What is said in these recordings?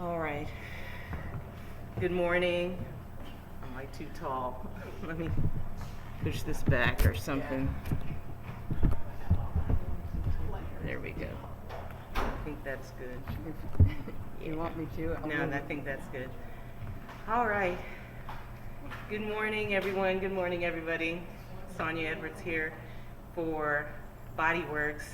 All right. Good morning. Am I too tall? Let me push this back or something. There we go. I think that's good. You want me to? No, I think that's good. All right. Good morning, everyone. Good morning, everybody. Sonya Edwards here for Bodyworks.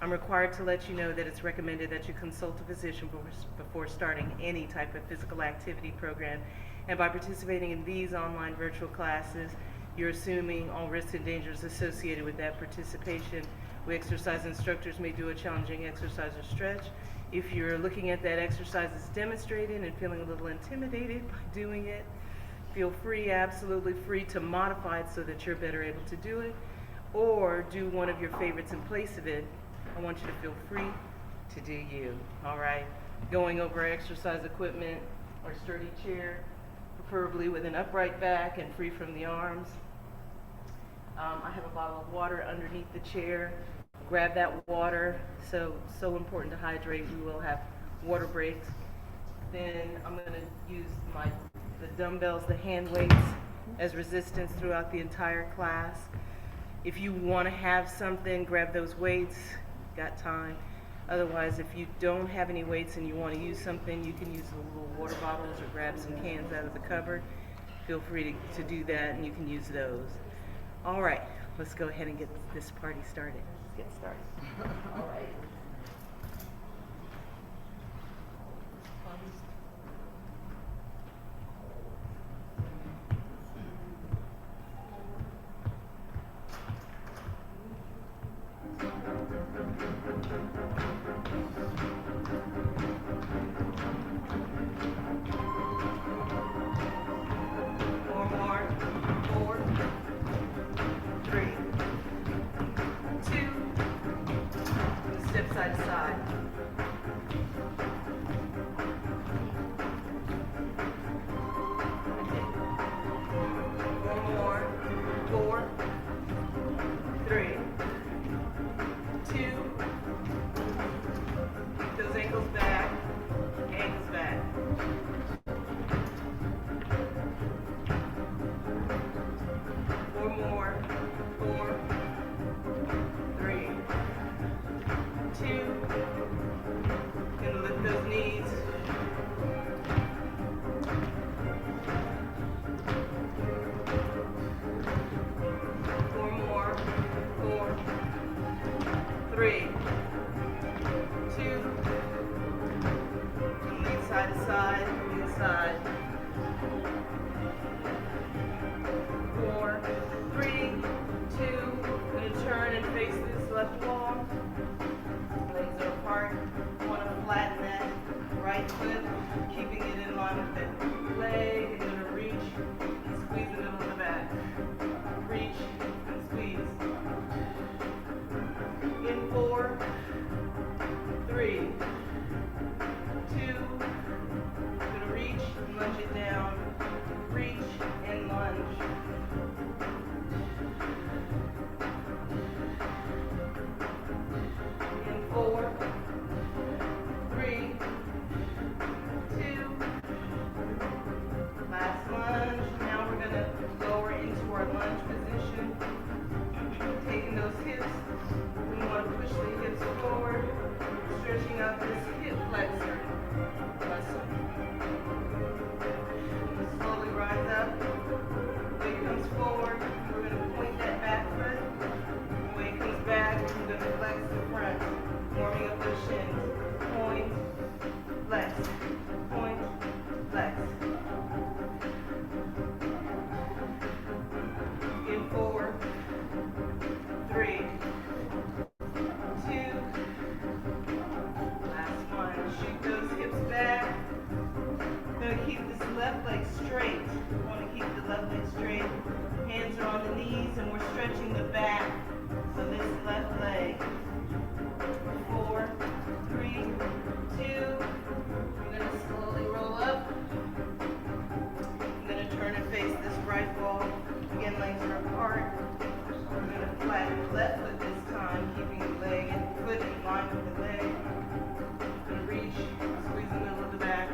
I'm required to let you know that it's recommended that you consult a physician before starting any type of physical activity program. And by participating in these online virtual classes, you're assuming all risks and dangers associated with that participation. We exercise instructors may do a challenging exercise or stretch. If you're looking at that exercise as demonstrated and feeling a little intimidated by doing it, feel free, absolutely free, to modify it so that you're better able to do it, or do one of your favorites in place of it. I want you to feel free to do you, all right? Going over exercise equipment or sturdy chair, preferably with an upright back and free from the arms. I have a bottle of water underneath the chair. Grab that water. So important to hydrate. We will have water breaks. Then I'm going to use the dumbbells, the hand weights, as resistance throughout the entire class. If you want to have something, grab those weights. Got time. Otherwise, if you don't have any weights and you want to use something, you can use the little water bottles or grab some cans out of the cupboard. Feel free to do that, and you can use those. All right, let's go ahead and get this party started. Let's get started. All right. Side to side. One more. 4, 3, 2. Keep those ankles back. Ankles back. Four more. 4, 3, 2. Gonna lift those knees. Four more. 4, 3, 2. And lead side to side. Lead side. 4, 3, 2. Gonna turn and face this left wall. Legs are apart. Want to flatten that right foot, keeping it in line with the leg. You're going to reach and squeeze the middle of the back. Reach and squeeze. In 4, 3, 2. Going to reach and lunge it down. Reach and lunge. In 4, 3, 2. Last lunge. Now we're going to lower into our lunge position. Taking those hips. We want to push the hips forward. Stretching out this hip flexor muscle. Slowly rise up. Weight comes forward. We're going to point that back foot. Weight comes back. We're going to flex the front. Warming up those shins. Point, flex. Point, flex. In 4, 3, 2. Last one. Shoot those hips back. Going to keep this left leg straight. We want to keep the left leg straight. Hands are on the knees, and we're stretching the back of this left leg. 4, 3, 2. We're going to slowly roll up. I'm going to turn and face this right wall. Again, legs are apart. We're going to flatten the left foot this time, keeping the leg and foot in line with the leg. Going to reach, squeeze the middle of the back.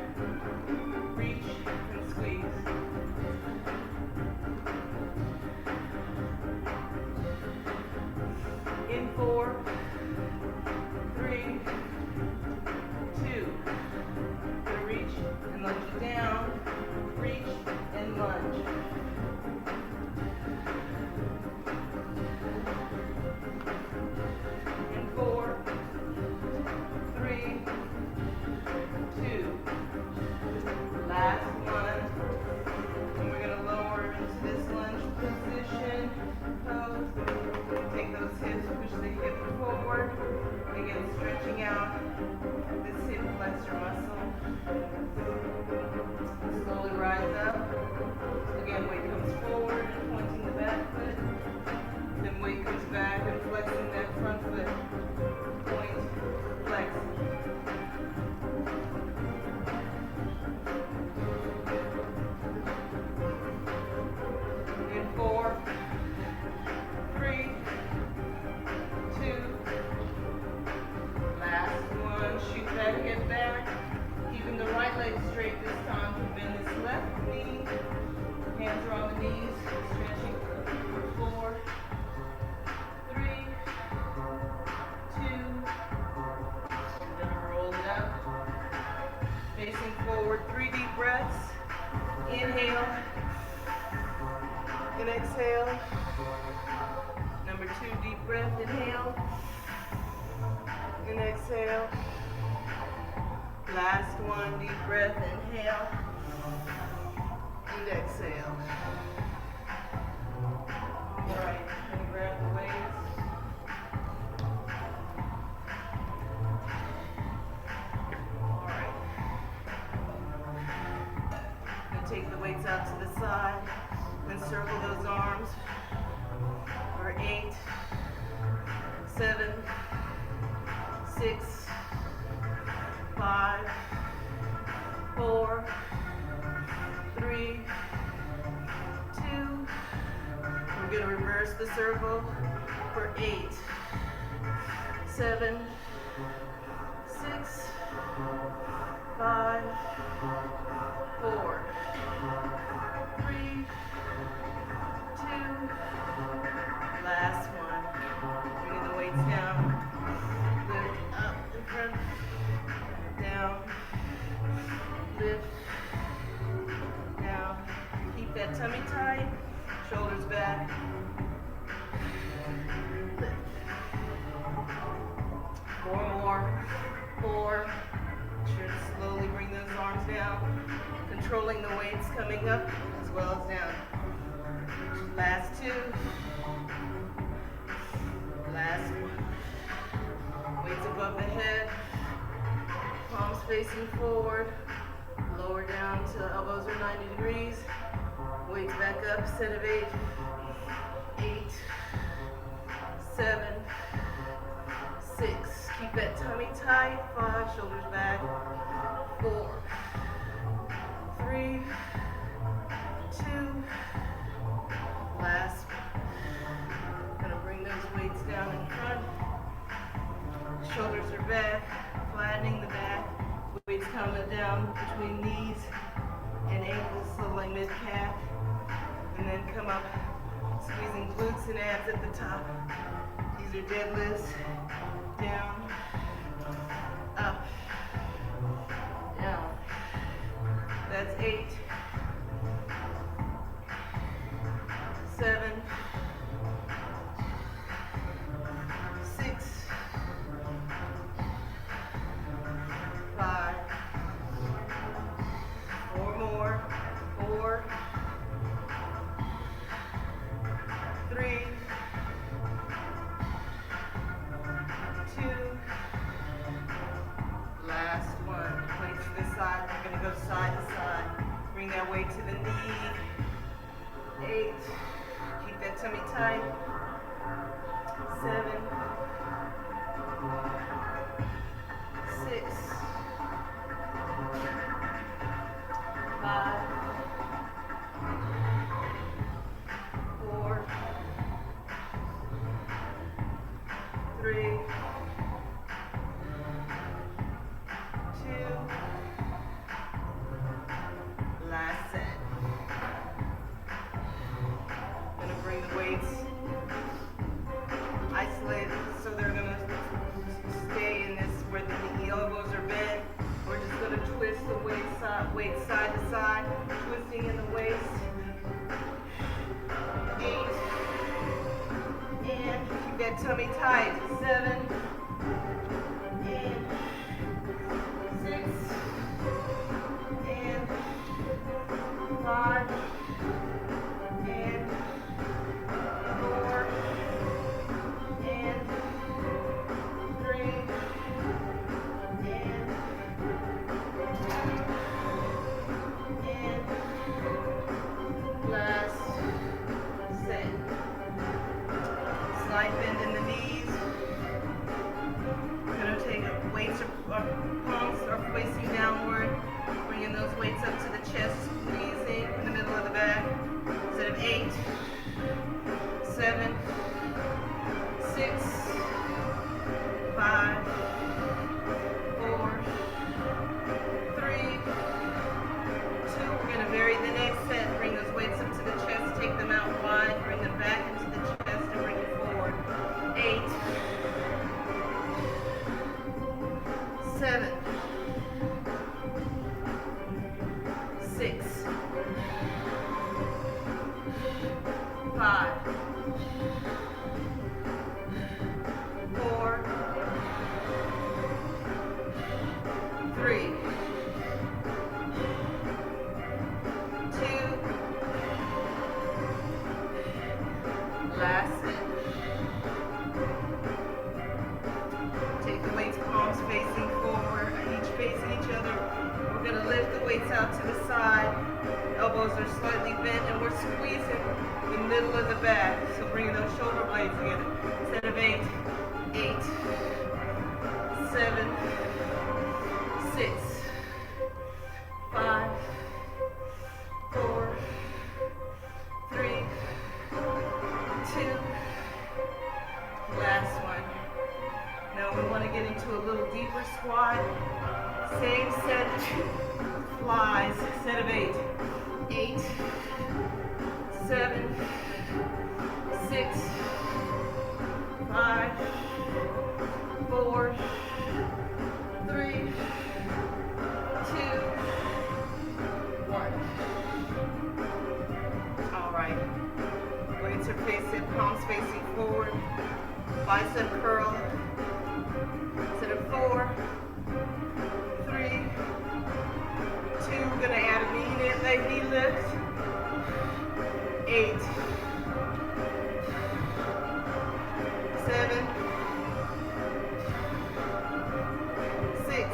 flexor muscle. Slowly rise up. Again, weight comes forward, pointing the back foot. Then weight comes back and flexing that front foot. Point, flex. In 4, 3, 2, last one. Shoot that hip back. Keeping the right leg straight this time. Bend this left knee. Hands are on the knees. Stretching. 4, 3, 2. I'm gonna roll it up. Facing forward. 3 deep breaths. Inhale. And exhale. Number 2, deep breath. Inhale. And exhale. Last one, deep breath. Inhale. And exhale. All right, and grab the weights. All right. Now take the weights out to the side. And circle those arms for 8, 7, 6, 5, 4, 3, 2. We're going to reverse the circle for 8, 7, 6, 5, 4, 3, 2, last one. Bringing the weights down. Lift up in front. Down. Lift. Down. Keep that tummy tight. Shoulders back. Lift. 4 more. 4. Sure to slowly bring those arms down. Controlling the weights coming up as well as down. Last 2. Last 1. Weights above the head. Palms facing forward. Lower down to elbows are 90 degrees. Weights back up. Set of 8. 8. 7. 6. Keep that tummy tight. 5. Shoulders back. 4. 3. 2. Last one. Gonna bring those weights down in front. Shoulders are back, flattening the back. Weights coming down between knees and ankles, so like mid-calf. And then come up, squeezing glutes and abs at the top. These are deadlifts. Down, up, down. That's 8. 7, 6, 5, 4 more, 4, 3, 2, last one. Place to the side. We're going to go side to side. Bring that weight to the knee. 8. Keep that tummy tight. 7, 6, 5, 4, 3, 2, last set. Gonna bring the weights isolated, so they're gonna stay in this where the elbows are bent. We're just gonna twist the weight side to side, twisting in the waist. 8, and keep that tummy tight. 7, and 6, and 5, and 4, and 3, and 7, 6, 5, 4, 3, 2, last set. Take the weights, palms facing forward, each facing each other. We're going to lift the weights out to the side. Elbows are slightly bent, and we're squeezing the middle of the back. So bringing those shoulder blades together. Set of 8, 8, 7, 6, 5, 4, 3, 2, last one. Now we want to get into a little deeper squat. Same set, flies, set of 8, 8, 7, 6, 5, 4, 3, 2, 1. All right. Weights are facing, palms facing forward. Bicep curl. Set of 4, 3, 2. We're gonna add a knee lift. 8, 7, 6,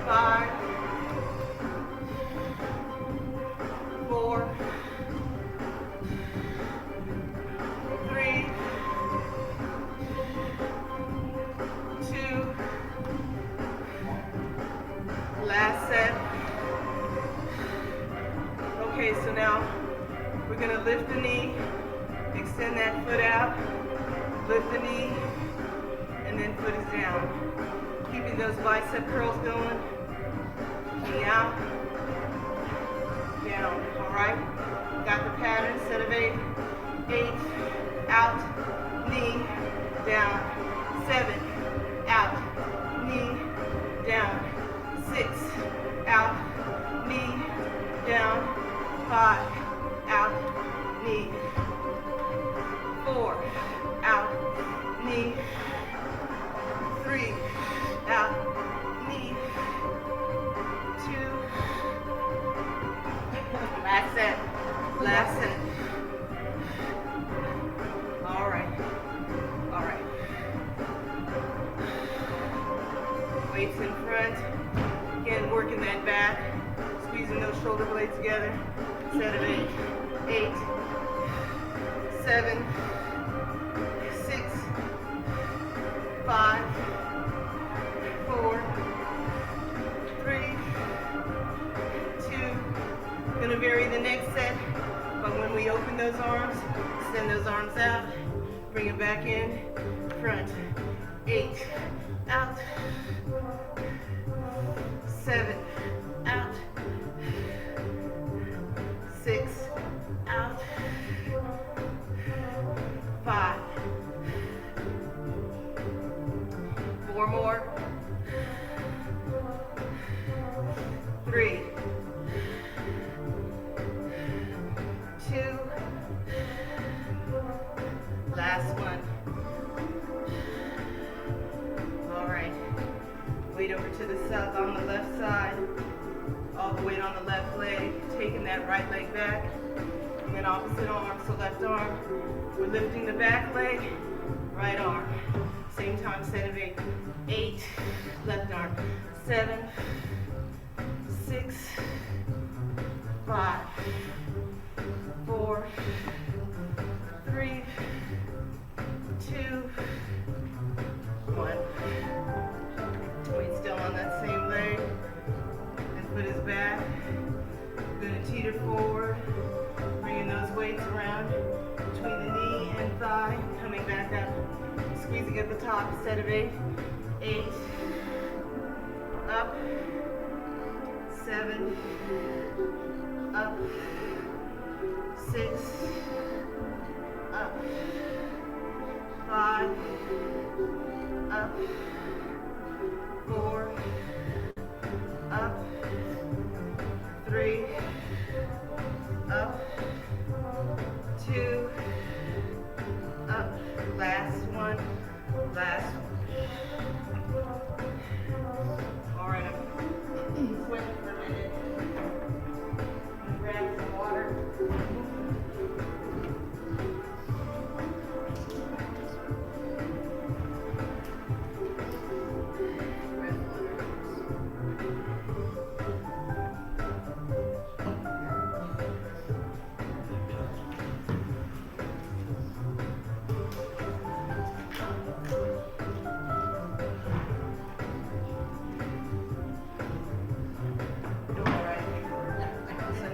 5, 4, 3, 2, last set. Okay, so now we're going to lift the knee, extend that foot out, lift the knee, and then foot is down. Keeping those bicep curls going. Knee out, down. All right? Got the pattern, set of 8, 8, out, knee, down, 7, out, knee, down, 6, out, knee, down, 5, out, knee, 4, out, knee, 3, out, knee, 2, last set, last set. All right, all right. Weights in front, again working that back, squeezing those shoulder blades together. Set of 8, 8, 7, 6, 5, 4, 3, 2. Gonna vary the next set, but when we open those arms, extend those arms out, bring it back in, front, 8, out, 7, out, 6, out, 5, 4 more, 3, 2, last one. All right, weight over to the side on the left side, all the weight on the left leg, taking that right leg back, and then opposite arm, so left arm, we're lifting the back leg, right arm, same time, set of 8, 8, left arm, 7, 6, 5, 4, 3, 2, 1. Weight still on that same leg, and foot is back. We're going to teeter forward, bringing those weights around between the knee and thigh, coming back up, squeezing at the top, set of 8, 8, up, 7, up, 6, up, 5, up, 4, up, 3, up, 2, up, last one. All right, I'm sweating for a minute. Grab some water.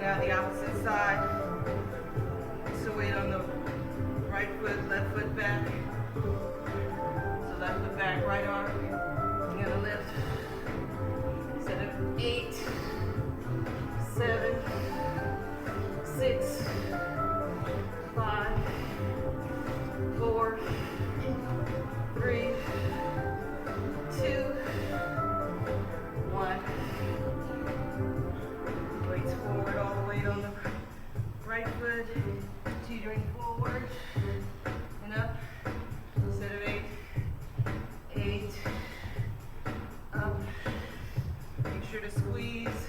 Now the opposite side. So weight on the right foot, left foot back. So left foot back, right arm. You're gonna lift. Set of 8, 7, 6, 5, 4, 3, 2, 1. Weights forward, all the weight on the right foot, teetering forward and up. Set of 8, 8, up. Make sure to squeeze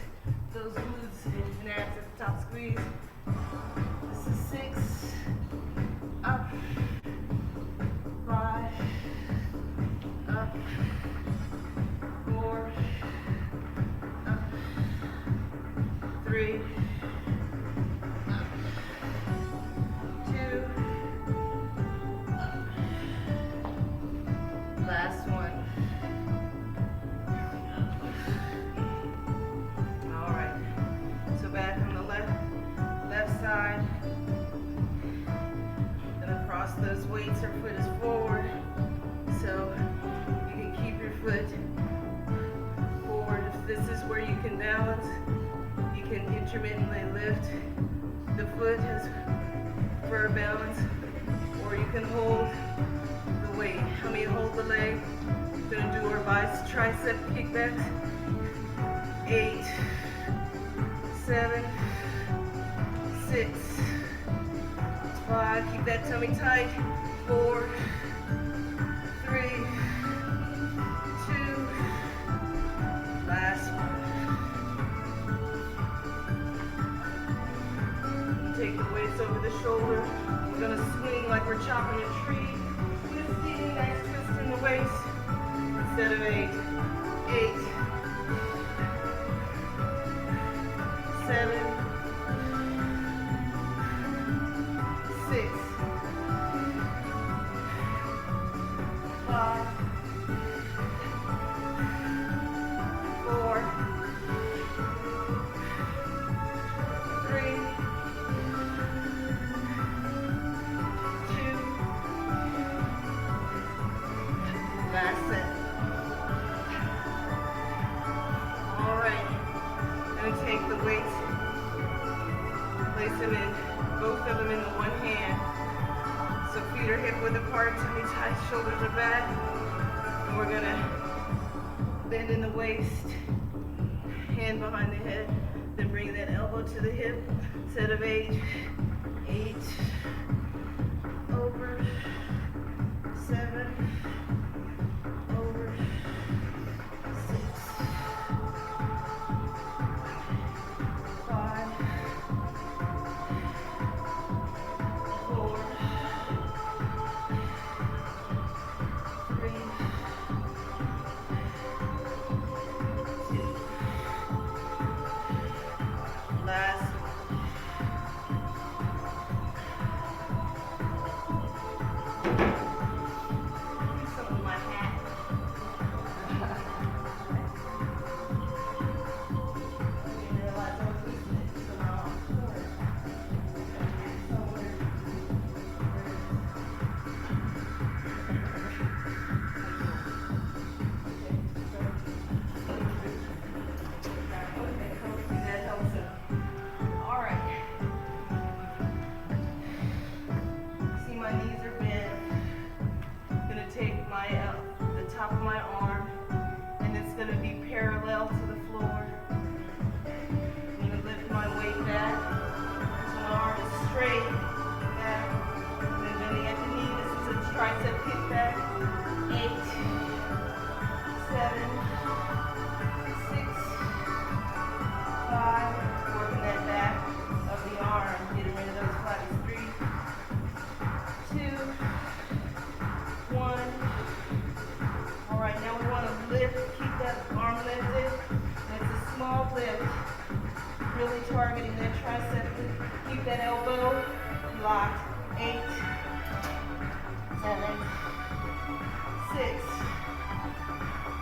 those glutes and abs at the top, squeeze. This is 6, up, 5, up, 4, up, 3, up, 2, up. Last one. All right. So back on the left side. Gonna cross those weights. Her foot is forward, so you can keep your foot forward. If this is where you can balance, you can intermittently lift the foot for a balance, or you can hold the weight. How many hold the leg? We're gonna do our tricep kickbacks. 8, 7, 6, 5. Keep that tummy tight. 4, 3, 2. Last one. Take the weights over the shoulder. We're gonna swing like we're chopping a tree. Twisting, nice twist in the waist. Instead of 8, 8, 7, 6, 5, 4, 3, 2. Last set. All right. Gonna take the weights, place them in, both of them in the one hand. So feet are hip width apart, tummy tight, shoulders are back. And we're gonna bend in the waist, hand behind the head, then bring that elbow to the hip. Set of 8, 8, over, 7, over, 6, 5, 4, 3, 2. Last. lift, keep that arm lifted. It's a small lift, really targeting that tricep. Keep that elbow locked. 8, 7, 6,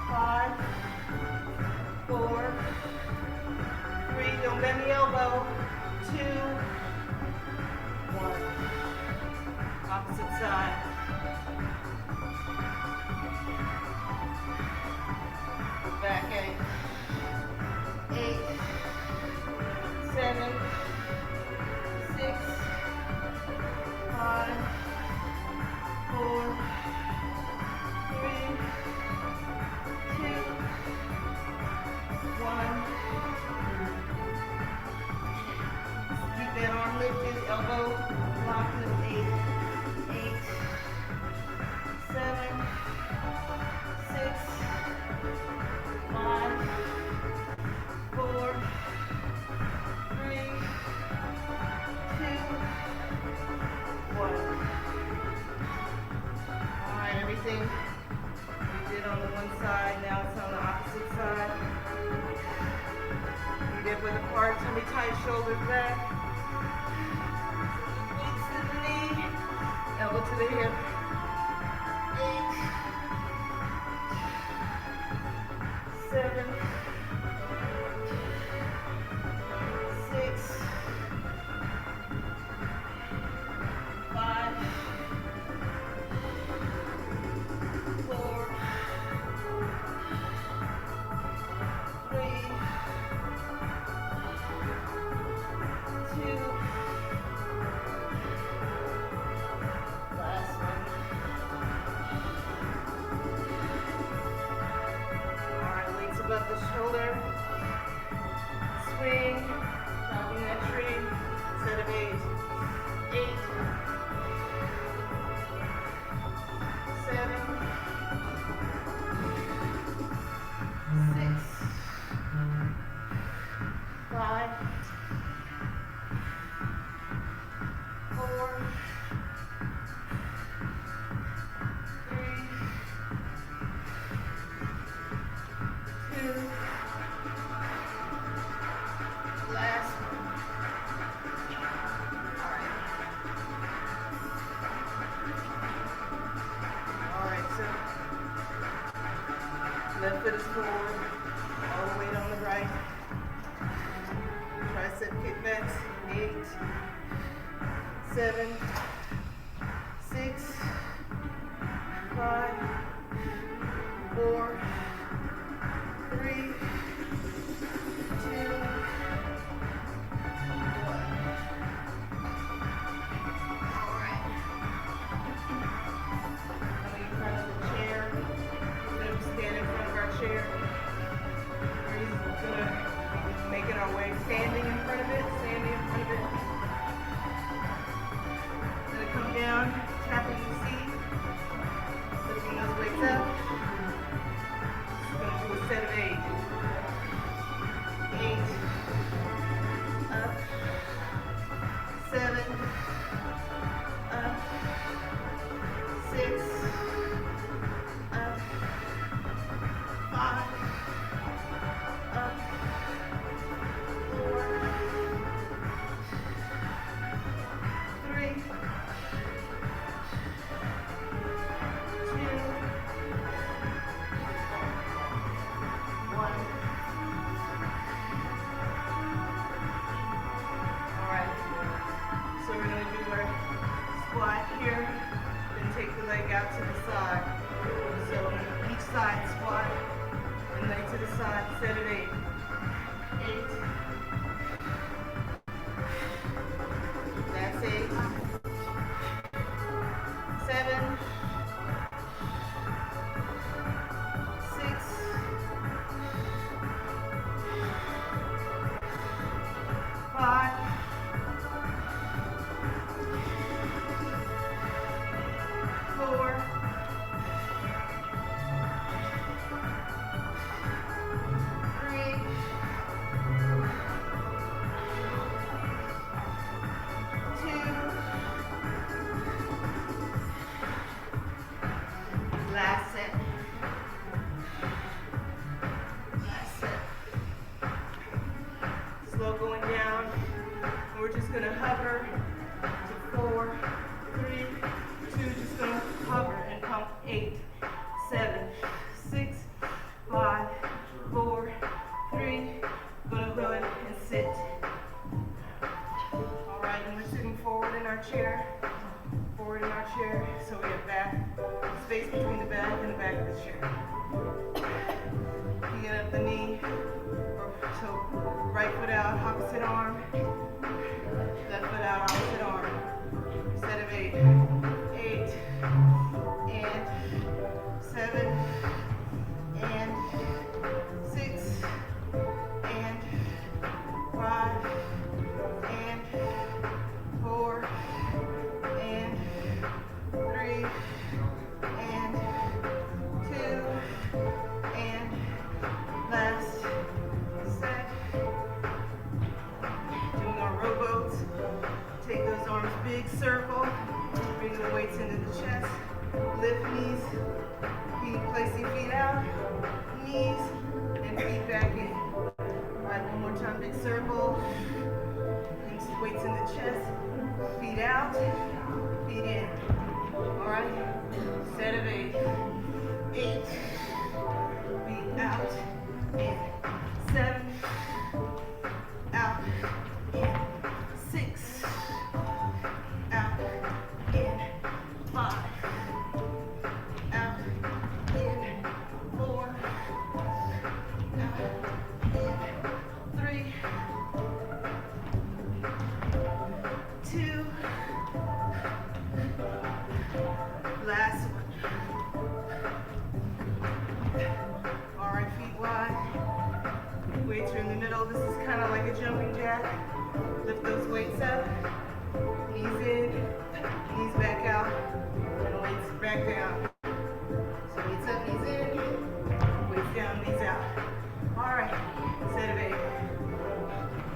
5, 4, 3. Don't bend the elbow. 2, 1. Opposite side. Back 8, 7, 6, 5, 4, 3, 2, 1. Keep that arm lifted, elbow locked in 8, 7, 6, 5, 4, 3, 2, 1. Alright, everything we did on the one side, now it's on the opposite side. Feet hip width apart, tummy tight, shoulders back. Knees to the knee, elbow to the hip. 8, 7, 6, 5, 4, 3, 2. Last one. Alright, weights above the shoulder. Swing, chopping that tree. Set of 8, 8, 7, 6, 5, 4, 3, 2. Last one. Alright, so left foot is forward, all the weight on the right. Tricep kickbacks. 8, 7, 6, 5, 4, 3, 2, 1. Alright. Coming in front of the chair. We're going to stand in front of our chair. We're going to make it our way standing in front of it, standing in front of it. Going to come down, tapping the seat, lifting those weights up. Just going to do a set of 8. 8, up, 7, up, 6, up, 5, up, 4, 3, 2, 1. Alright, so we're going to do our squat here, then take the leg out to the side. So each side squat, and leg to the side, set of 8. 8. That's 8. 7. 6. 5. 4. 3. Swing feet out, knees, and feet back in. All right, one more time, big circle. Weights in the chest, feet out, feet in. All right, set of 8. 8, feet out, in. 7, out, in. 6, out, in. 5, out, in. 4, out, in. 3, 2, last one. All right, feet wide. Weights are in the middle. This is kind of like a jumping jack. Lift those weights up. Knees in, knees back out, and weights back down. So weights up, knees in, weights down, knees out. All right, set of 8.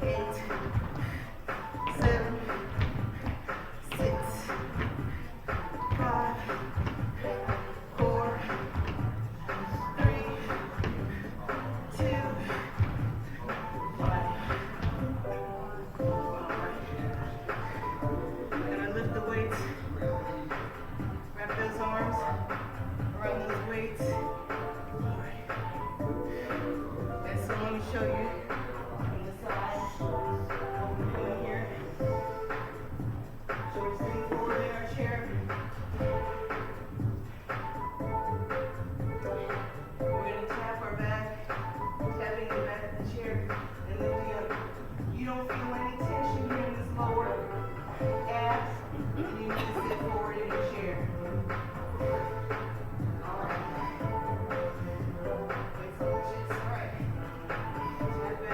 8, 7, 6, 5, 4, 3, 2, 1. We're gonna lift the weights. Wrap those arms around those weights. All right. And so let me show you from the side what we're doing here. So we're sitting forward in our chair. We're going to tap our back, tapping the back of the chair, and lifting up. You don't feel any tension here in this lower abs, and you need to sit forward in your chair. All right. Weights on the chest. All right. Tap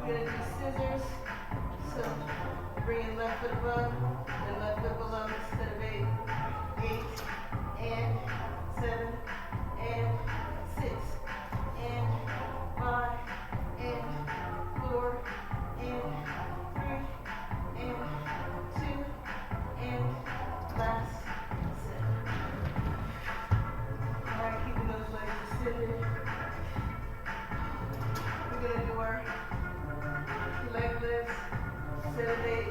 We're gonna do scissors. So bringing left foot above, then left foot below instead of 8. 8 and 7 and 6 and 5 and 4 and 3 and 2 and last set. Alright, keeping those legs extended. We're going to do our leg lifts, set of 8,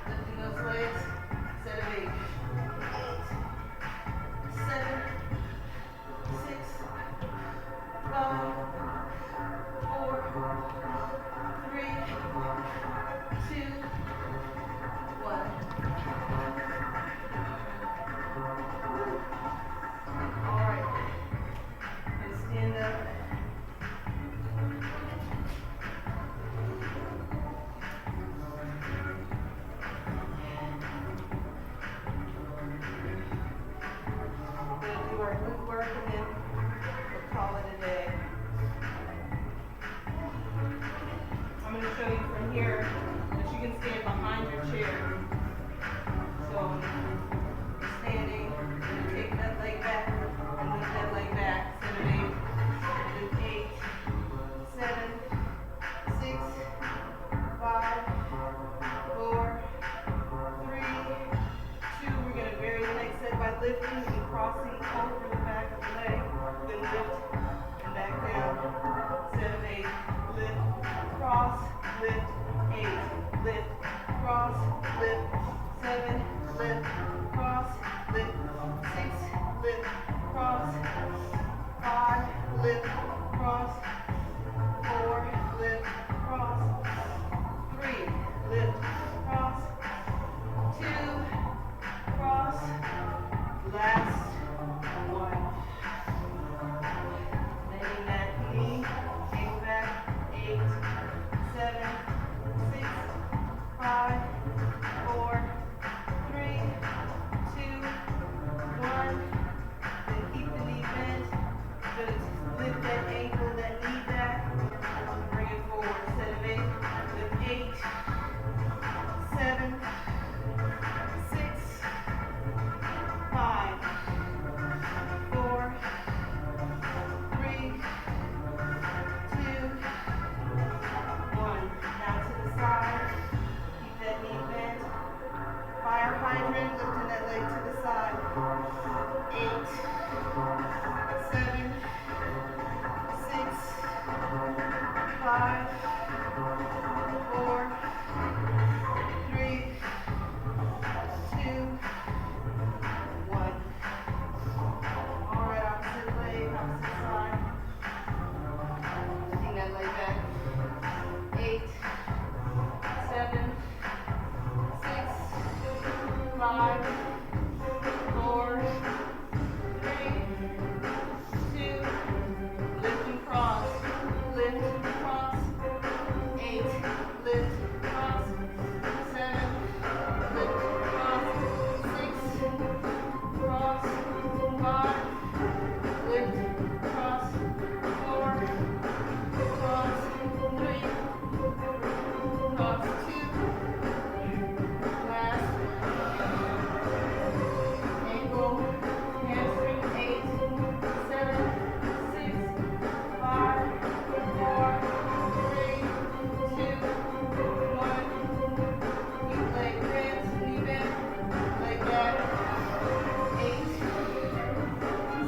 lifting those legs, set of 8. 8, 7, 6, 5, 4, 3, 2, 1. Alright, and stand up. We'll do our glute work and then we'll call it a day. I'm going to show you from here that you can stand behind your chair. So you're standing, and you take that leg back and lift that leg back. Set of 8. Lift 8, 7, 6, 5, 4, 3, 2. We're going to vary the next set by lifting and crossing over the back of the leg. Then lift and back down. Set of 8. Lift, cross, lift, 8. Lift, cross, lift, 7, lift, cross, lift, 6, lift, cross, 5, lift, cross, 4, lift, cross, 3, lift, cross, 2, cross, last one. Letting that knee, ankle back, 8, 7, 6, 5, 4, 3, 2, 1. Then keep the knee bent. Just lift that ankle, that knee back. Bring it forward. Set of 8. Lift 8, 7, 6, 5, 4, 3, 2, 1. Now to the side. Keep that knee bent. Fire hydrant, lifting that leg to the side. 8, 7, 6, 5, 4, 3, 2, 1. Alright, opposite leg, opposite side. Lifting that leg back. 8, 7, 6, 5, 4, 3, 2, lift and cross, lift, cross, 8, lift, cross, 7, lift, cross, 6, cross, 5, lift, cross, 4, cross, 3, cross, 2, last, ankle, hamstring, 8, 7, 6, 5, 4, 3, 2, 1. Keep leg bent, knee bent, leg back. 8,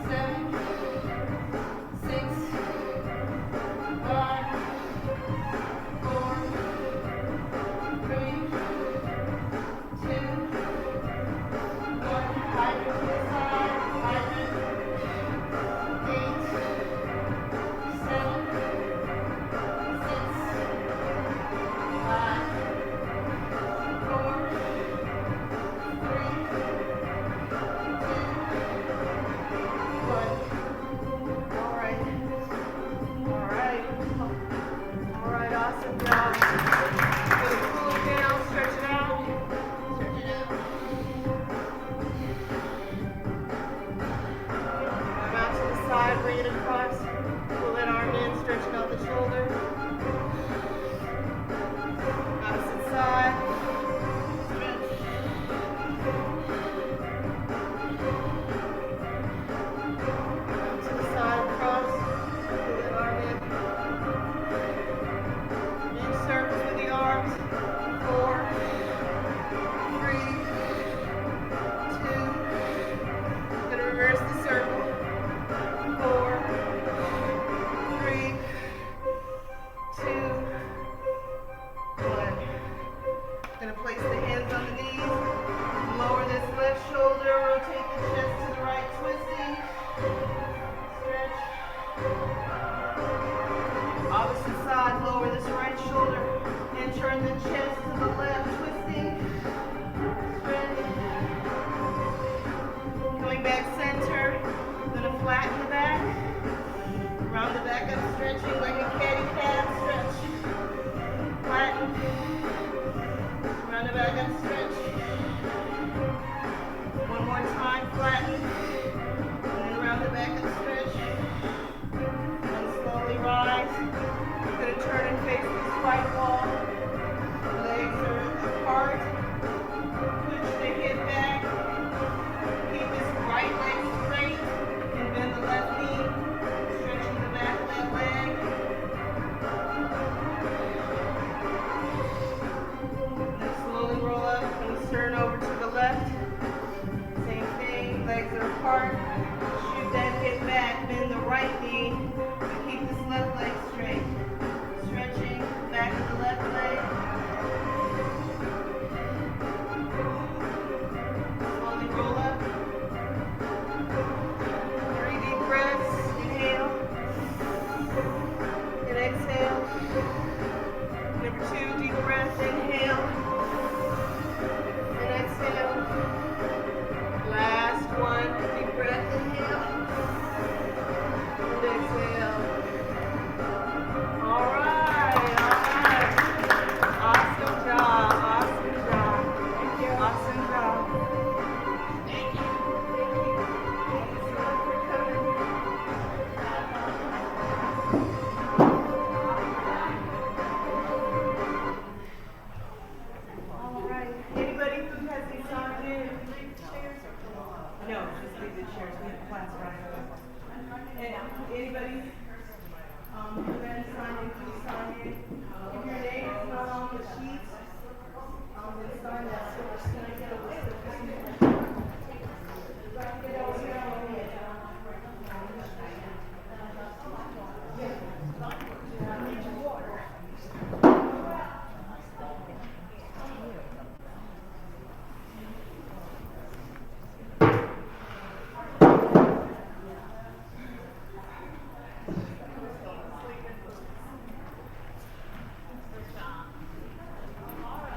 7, 6, 5, 4, 3, 2, 1. Hydrant to the side. Hydrant. 8, 7, 6, 5, 4, 3, 2, 1. Alright. Alright, awesome job. Gonna cool it down, stretch it out. Stretch it out. Arm out to the side, bring it across. Pull that arm in, stretching out the shoulder. quite long. Legs are apart. Push the hip back. Keep this right leg straight and bend the left knee. Stretching the back of that leg. Then slowly roll up and turn over to the left. Same thing, legs are apart. Shoot that hip back, bend the right knee, and keep this left leg straight. Stretching back of the left leg. Slowly roll up. 3 deep breaths. Inhale. And exhale. Number 2, deep breath. Inhale. And exhale. Last one, deep breath, inhale, and exhale. All right. Awesome job. Thank you. Awesome job. Thank you. Thank you so much for coming. All right. Anybody who has a Sonya? No, just leave the chairs. We have class right now. And anybody who has Sonya, please sign in. If your name is not on the sheet, then sign that. So we're just going to get a list of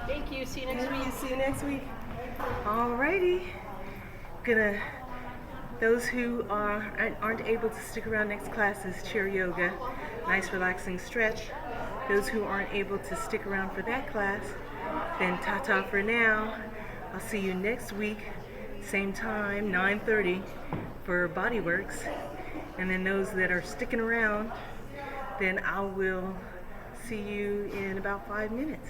Thank you. See you next week. See you next week. Alrighty. Those who aren't able to stick around next class is chair yoga. Nice relaxing stretch. Those who aren't able to stick around for that class, then ta-ta for now. I'll see you next week, same time, 9:30 for Bodyworks. And then those that are sticking around, then I will see you in about 5 minutes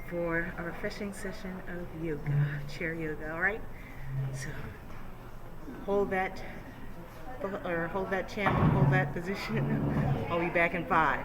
for a refreshing session of yoga, chair yoga, all right? So hold that channel, hold that position. I'll be back in 5.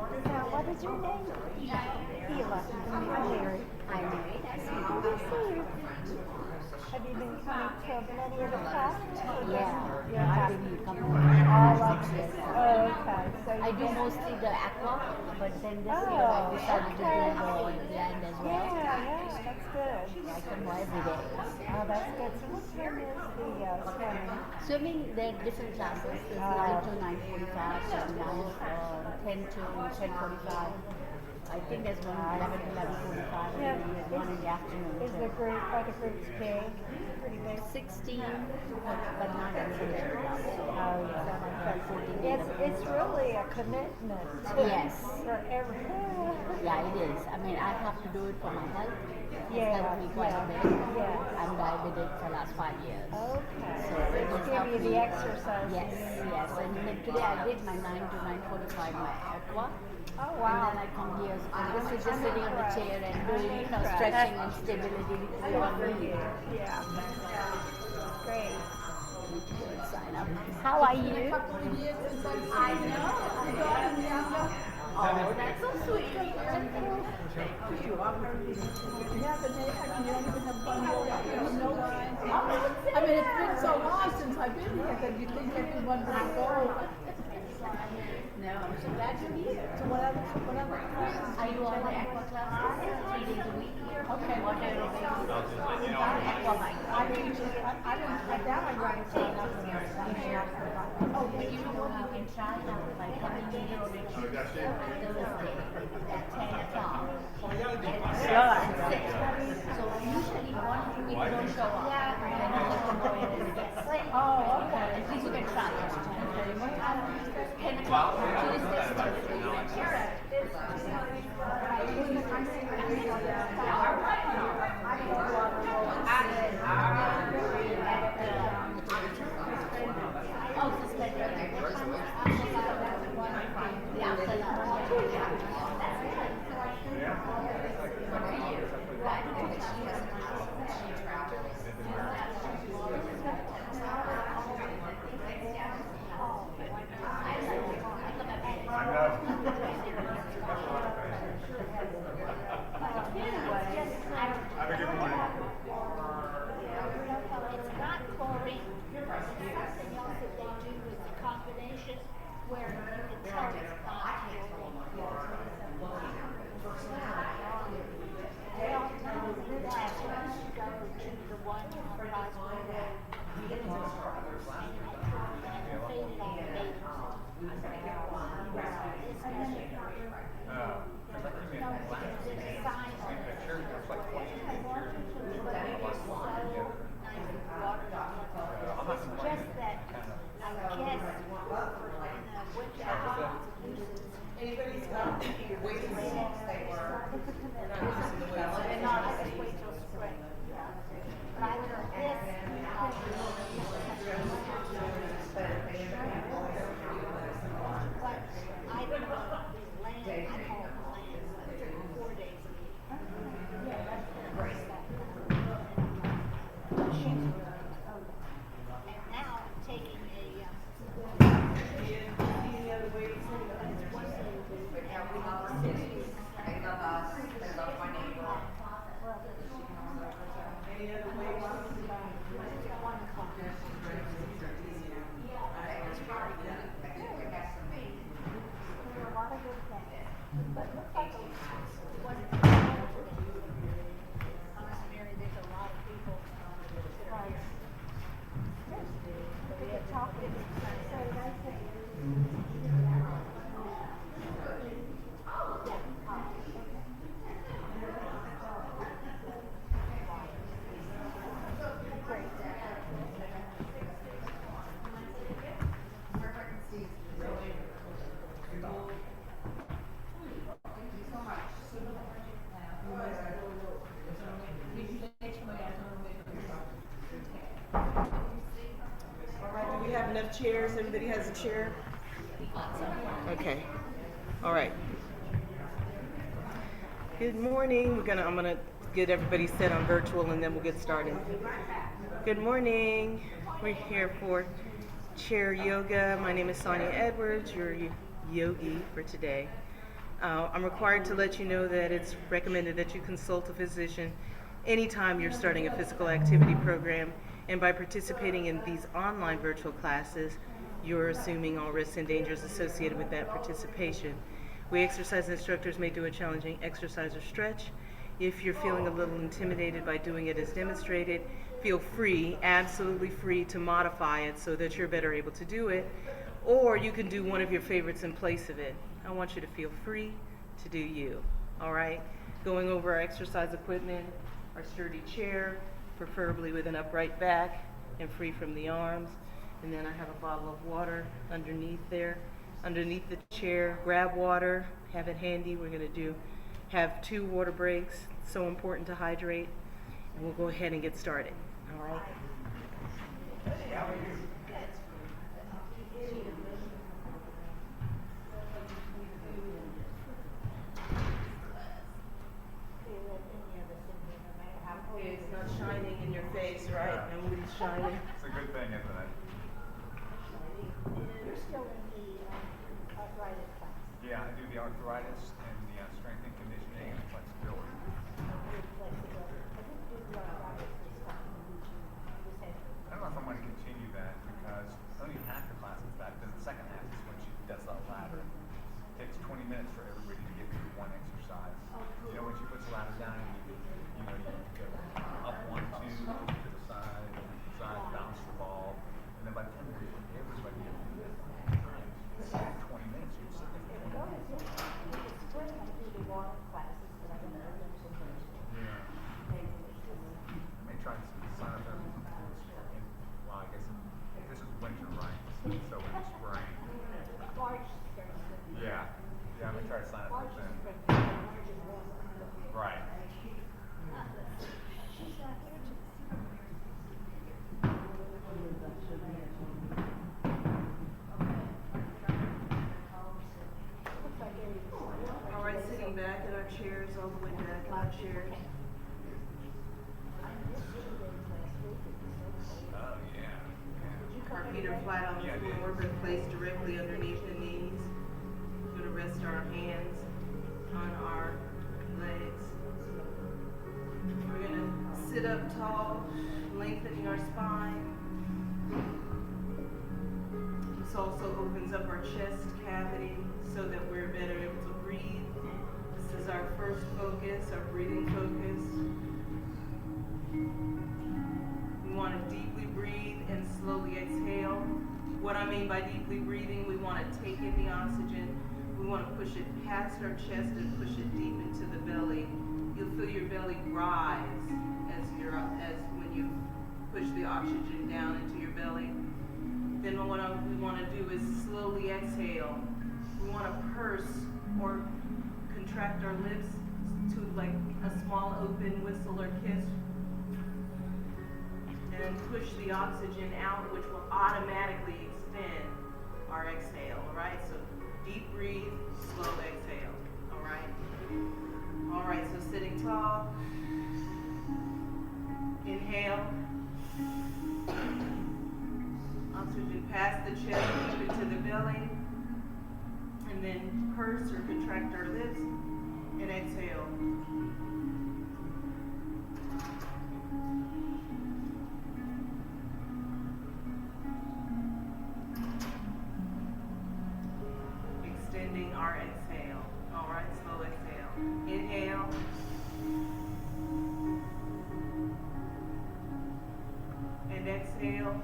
What is your name? Hila. I'm married. I'm married. I see. Oh, I see you. Have you been coming to many of the classes? Yeah, I've been coming All for of 6 years. Oh, okay. So I do mostly the aqua, but then this year I Oh, decided to do okay. the land as well. Yeah, that's good. I come every day. Oh, that's good. So what time is the swimming? Swimming, there are different classes. There's 9 to 9:45, and now 10 to 10:45. I think there's one 11 to 11:45, Yeah. and then there's one in the afternoon Is too. the group, are the groups big? Pretty big? 16, but not a finishing class. Oh, yeah. So like 14 It's really a commitment. Yes. For everyone. Yeah, it is. I mean, I have to do it for my health. It's Yeah, helped me quite a bit. yeah. I'm diabetic for the last 5 years. Okay. So it It's has give helped you me. the exercise. Yes, yes. And then today I did my 9 to 9:45 my aqua. Oh, And wow. then I come here. And this is just sitting on the chair and doing, impressed. stretching and stability. Good for you. Yeah. Great. Sign up. How are you? I know. Oh, that's so sweet. I mean, it's been so long since I've been here that you think everyone would go. No, I'm so glad you're here. So whatever classes I do all my aqua classes 3 days a week. Okay. Water aerobics. Aqua bike. I doubt I'd rather sign up for that. Oh, but you know what? You can try now by coming here on a Tuesday or Thursday at 10 o'clock. Sure. So usually one week you don't show up. Then you have to go in and get sick. Oh, okay. At least you can try it. Okay. What time is it? 10 o'clock on Tuesday, Thursday. Oh, suspended. What time is it? Yeah, after lunch. Good for you. It's not chlorine. It's something else that they do with the combination where you can tell it's not chlorine. Well, that's when you go to the one on Roswell Road. And fade it on the baby. This doesn't. No, there's a sign on it. It's just that I guess in the winter Anybody's got wait and see. And not just wait till spring. But I learned this. But I don't know the land, I call it land, 4 days a week. Yeah, that's great. And now I'm taking a lot of good things. But it looks like it wasn't Mary, there's a lot of people that we had talked to. Do we have enough chairs? Everybody has a chair? Okay. All right. Good morning. I'm gonna get everybody set on virtual and then we'll get started. Good morning. We're here for chair yoga. My name is Sonya Edwards, your yogi for today. I'm required to let you know that it's recommended that you consult a physician anytime you're starting a physical activity program, and by participating in these online virtual classes, you're assuming all risks and dangers associated with that participation. We exercise instructors may do a challenging exercise or stretch. If you're feeling a little intimidated by doing it as demonstrated, feel free, absolutely free, to modify it so that you're better able to do it, or you can do one of your favorites in place of it. I want you to feel free to do you, all right? Going over our exercise equipment, our sturdy chair, preferably with an upright back and free from the arms. And then I have a bottle of water underneath there, underneath the chair. Grab water, have it handy. We're gonna have 2 water breaks, so important to hydrate. And we'll go ahead and get started, all right? It's not shining in your face, right? Nobody's shining. It's a good thing, isn't it? You're still in the arthritis class. Yeah, I do the arthritis and the strength and conditioning and flexibility. With flexibility. I didn't do the arthritis this time. You just had I don't know if I'm going to continue that because only half the class is back. Then the second half is when she does the ladder. It takes 20 minutes for everybody to get through one exercise. You know, when she puts the ladder down, you go up 1, 2, to the side, bounce the ball, and then by the time everybody is done, 20 minutes, you sit there for 20 minutes. it's spring, I do the water classes, but I don't know them so much. Yeah. I may try to sign up every well, I guess this is winter, right? So in the spring. March starts with. Yeah. Yeah, I'm gonna try to sign up March for is them. spring, March is warmer. Right. She's not here to. Looks like everything's. All right, sitting back in our chairs, all the way back in our chairs. I missed 2 days last week. It was so cold. Oh, yeah. Did you Our come feet are in? flat on Yeah, I the did. floor, but placed directly underneath the knees. We're gonna rest our hands on our legs. We're gonna sit up tall, lengthening our spine. This also opens up our chest cavity so that we're better able to breathe. This is our first focus, our breathing focus. We want to deeply breathe and slowly exhale. What I mean by deeply breathing, we want to take in the oxygen. We want to push it past our chest and push it deep into the belly. You'll feel your belly rise as when you push the oxygen down into your belly. Then what we want to do is slowly exhale. We want to purse or contract our lips to like a small open whistle or kiss. And push the oxygen out, which will automatically extend our exhale, all right? So deep breathe, slow exhale, all right? All right, so sitting tall. Inhale. Oxygen past the chest, deep into the belly. And then purse or contract our lips and exhale. Extending our exhale. All right, slow exhale. Inhale. And exhale.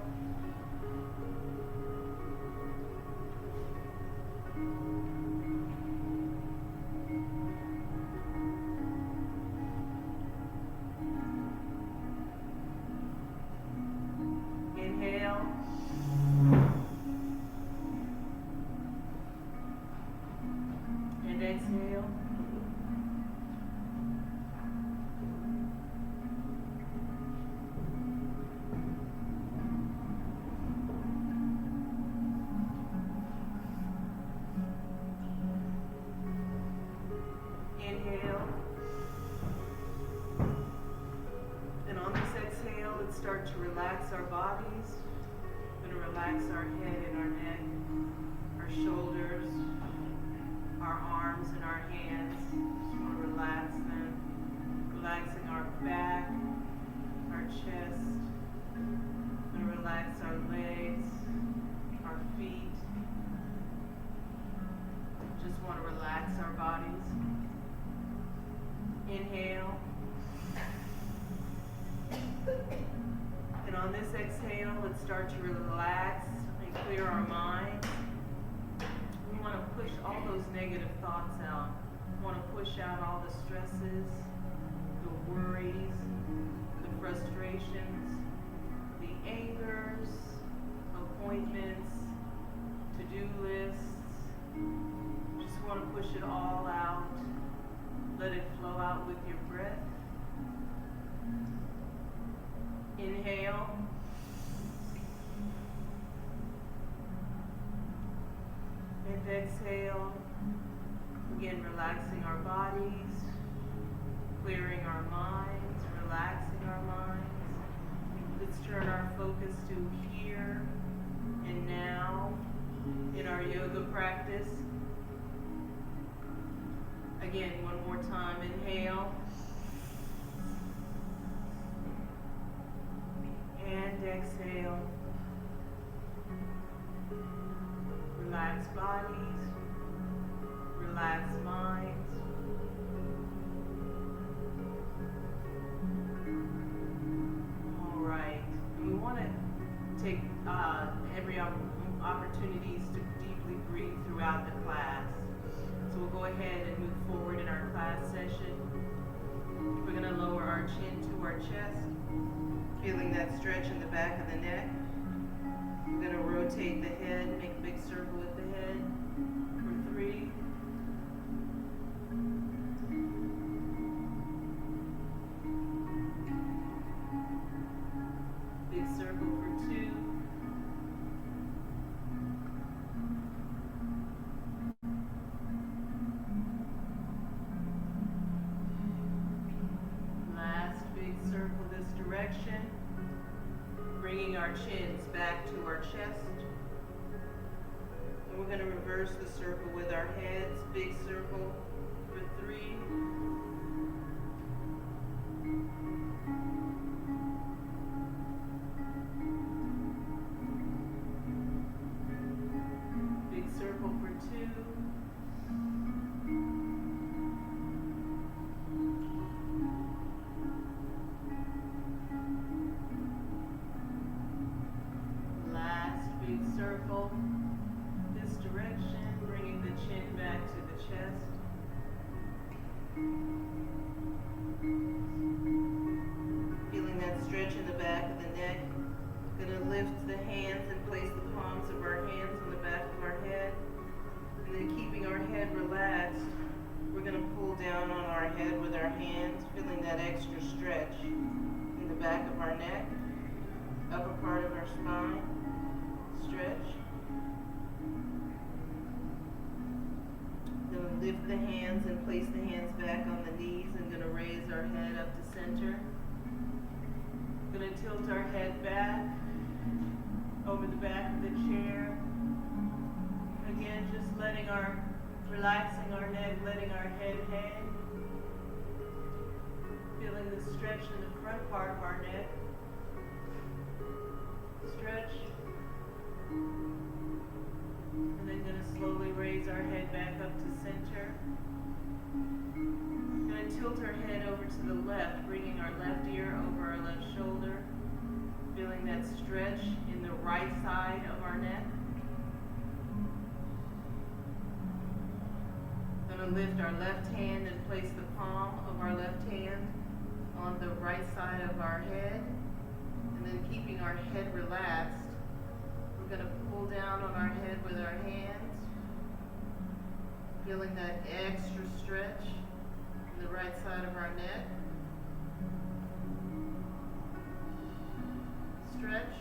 Inhale. And exhale. Inhale. And on this exhale, let's start to relax our bodies. We're going to relax our head and our neck, our shoulders, our our arms and our hands. Just want to relax them. Relaxing our back, our chest. Going to relax our legs, our feet. Just want to relax our bodies. Inhale. And on this exhale, let's start to relax and clear our mind. We want to push all those negative thoughts out. We want to push out all the stresses, the worries, the frustrations, the angers, appointments, to-do lists. Just want to push it all out. Let it flow out with your breath. Inhale. And exhale. Again, relaxing our bodies, clearing our minds, relaxing our minds. Let's turn our focus to here and now in our yoga practice. Again, one more time. Inhale. And exhale. Relax bodies. Relax minds. All right. And we want to take every opportunities to deeply breathe throughout the class. So we'll go ahead and move forward in our class session. We're going to lower our chin to our chest, feeling that stretch in the back of the neck. We're going to rotate the head, make a big circle with the head for 3. Big circle for 2. Last big circle this direction, bringing our chins back to our chest. And we're going to reverse the circle with our heads. Big circle for 3. Big circle for 2. Big circle this direction, bringing the chin back to the chest. Feeling that stretch in the back of the neck. Gonna lift the hands and place the palms of our hands on the back of our head. And then keeping our head relaxed, we're gonna pull down on our head with our hands, feeling that extra stretch in the back of our neck, upper part of our spine. Stretch. Then we'll lift the hands and place the hands back on the knees and going to raise our head up to center. Going to tilt our head back over the back of the chair. Again, just relaxing our neck, letting our head hang. Feeling the stretch in the front part of our neck. Stretch. And then going to slowly raise our head back up to center. Going to tilt our head over to the left, bringing our left ear over our left shoulder. Feeling that stretch in the right side of our neck. Going to lift our left hand and place the palm of our left hand on the right side of our head. And then keeping our head relaxed, we're going to pull down on our head with our hands, feeling that extra stretch in the right side of our neck. Stretch.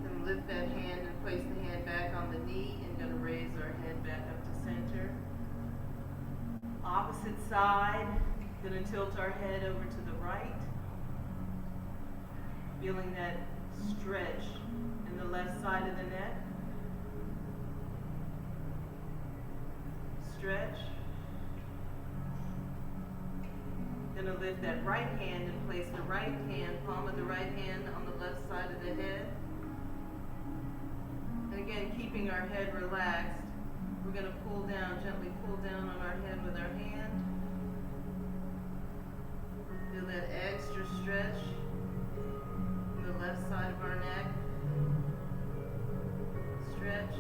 Then lift that hand and place the hand back on the knee and going to raise our head back up to center. Opposite side. Going to tilt our head over to the right, feeling that Stretch in the left side of the neck. Stretch. Gonna lift that right hand and place the right hand, palm of the right hand on the left side of the head. And again, keeping our head relaxed, we're gonna pull down, gently pull down on our head with our hand. Feel that extra stretch in the left side of our neck. Stretch.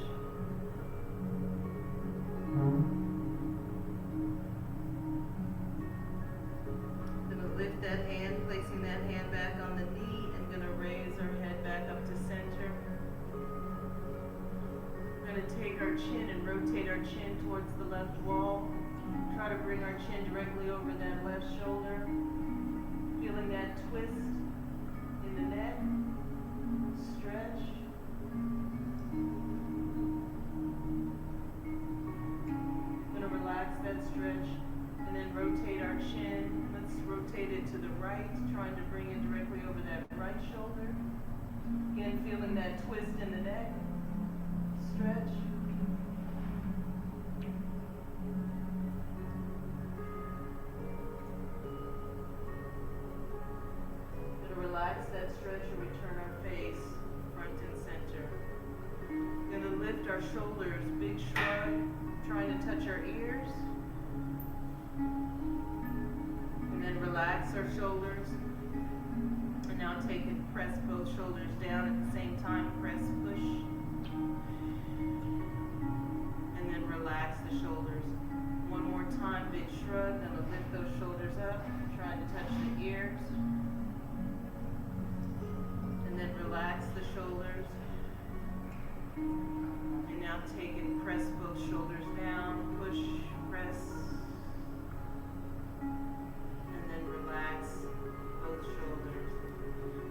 Gonna lift that hand, placing that hand back on the knee, and gonna raise our head back up to center. We're gonna take our chin and rotate our chin towards the left wall. Try to bring our chin directly over that left shoulder. Feeling that twist in the neck. Stretch. Gonna relax that stretch and then rotate our chin. Let's rotate it to the right, trying to bring it directly over that right shoulder. Again, feeling that twist in the neck. Stretch. Gonna relax that stretch and return our face front and center. Gonna lift our shoulders, big shrug, trying to touch our ears. And then relax our shoulders. And now take and press both shoulders down at the same time. Press, push. And then relax the shoulders. One more time, big shrug. Gonna lift those shoulders up, trying to touch the ears. And then relax the shoulders. And now take and press both shoulders down, push, press. And then relax both shoulders.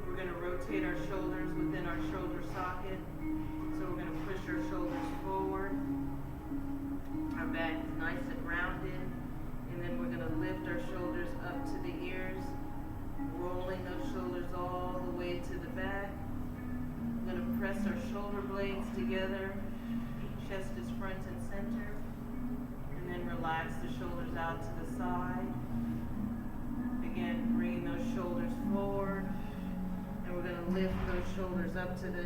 We're going to rotate our shoulders within our shoulder socket. So we're going to push our shoulders forward. Our back is nice and rounded. And then we're going to lift our shoulders up to the ears, rolling those shoulders all the way to the back. We're going to press our shoulder blades together. Chest is front and center. And then relax the shoulders out to the side. Again, bringing those shoulders forward. And we're going to lift those shoulders up to the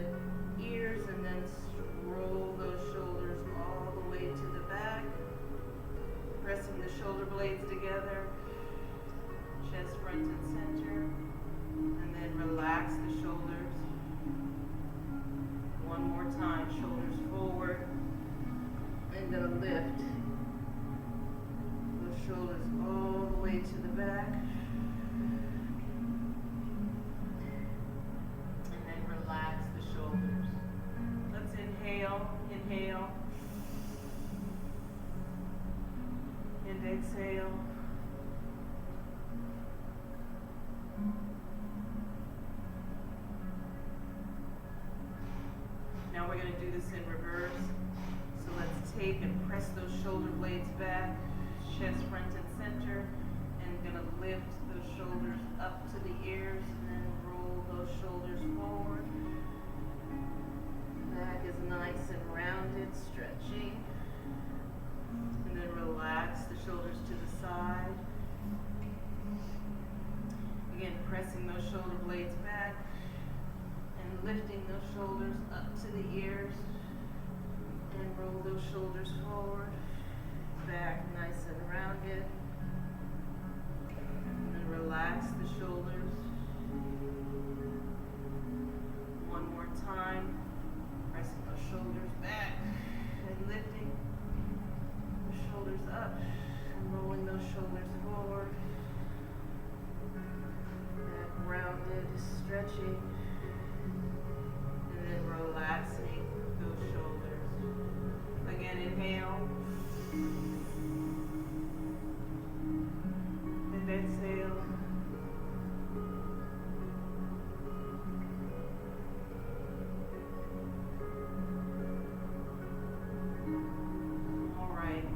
ears and then roll those shoulders all the way to the back. Pressing the shoulder blades together. Chest front and center. And then relax the shoulders. One more time, shoulders forward. And gonna lift those shoulders all the way to the back. And then relax the shoulders. Let's inhale, inhale. And exhale. Now we're going to do this in reverse. So let's take and press those shoulder blades back, chest front and center, and going to lift those shoulders up to the ears and then roll those shoulders forward. Back is nice and rounded, stretching. And then relax the shoulders to the side. Again, pressing those shoulder blades back. And lifting those shoulders up to the ears and roll those shoulders forward, back nice and rounded, and then relax the shoulders. One more time, pressing those shoulders back and lifting the shoulders up and rolling those shoulders forward, back rounded, stretching. And then relaxing those shoulders. Again, inhale. And exhale. All right.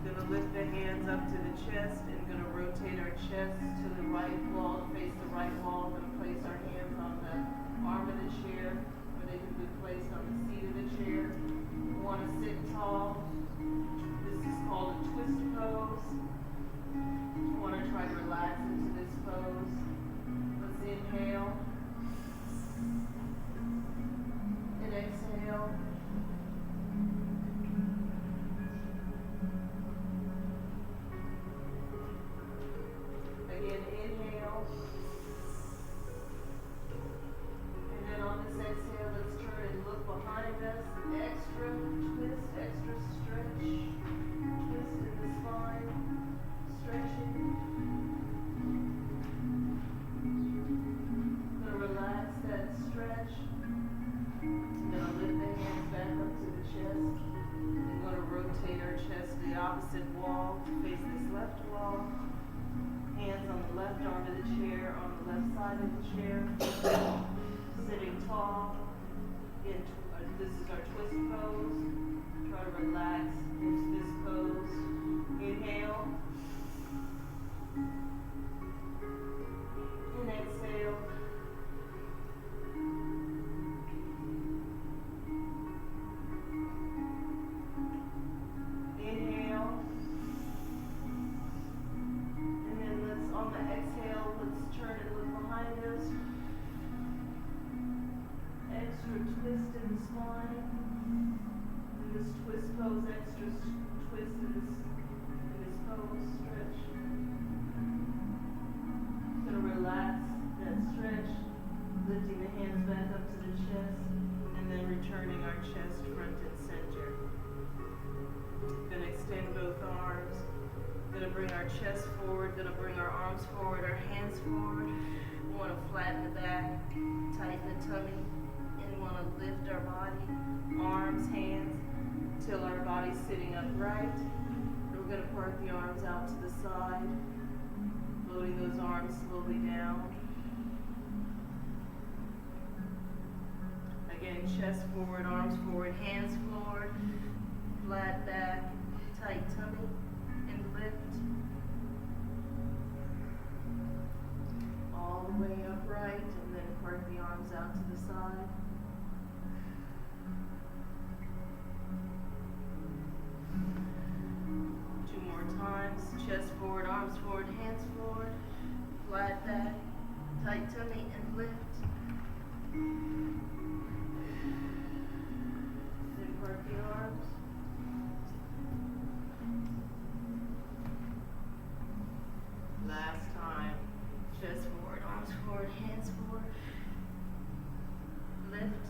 Gonna lift the hands up to the chest and gonna rotate our chest to the right wall, face the right wall. Gonna place our hands on the arm of the chair, or they can be placed on the seat of the chair. You want to sit tall. This is called a twist pose. You want to try to relax into this pose. Let's inhale and exhale. Again, inhale. And then on this exhale, let's turn and look behind us. Extra twist, extra stretch. Twist in the spine. Stretching. Gonna relax that stretch. Gonna lift the hands back up to the chest. We're gonna rotate our chest to the opposite wall. Face this left wall. Hands on the left arm of the chair, on the left side of the chair. Sitting tall. This is our twist pose. Try to relax into this pose. Inhale. And exhale. Inhale. And then let's, on the exhale, let's turn and look behind us. Extra twist in the spine. In this twist pose, extra twist in this pose, stretch. Gonna relax that stretch, lifting the hands back up to the chest, and then returning our chest front and center. Gonna extend both arms. Gonna bring our chest forward, gonna bring our arms forward, our hands forward. We wanna flatten the back, tighten the tummy, and we wanna lift our body, arms, hands, till our body's sitting upright. And we're gonna part the arms out to the side, floating those arms slowly down. Again, chest forward, arms forward, hands forward, flat back, tight tummy, and lift. All the way upright, and then part the arms out to the side. Two more times. Chest forward, arms forward, hands forward. Flat back, tight tummy, and lift. Then part the arms. Last time. Chest forward, arms forward, hands forward. Lift.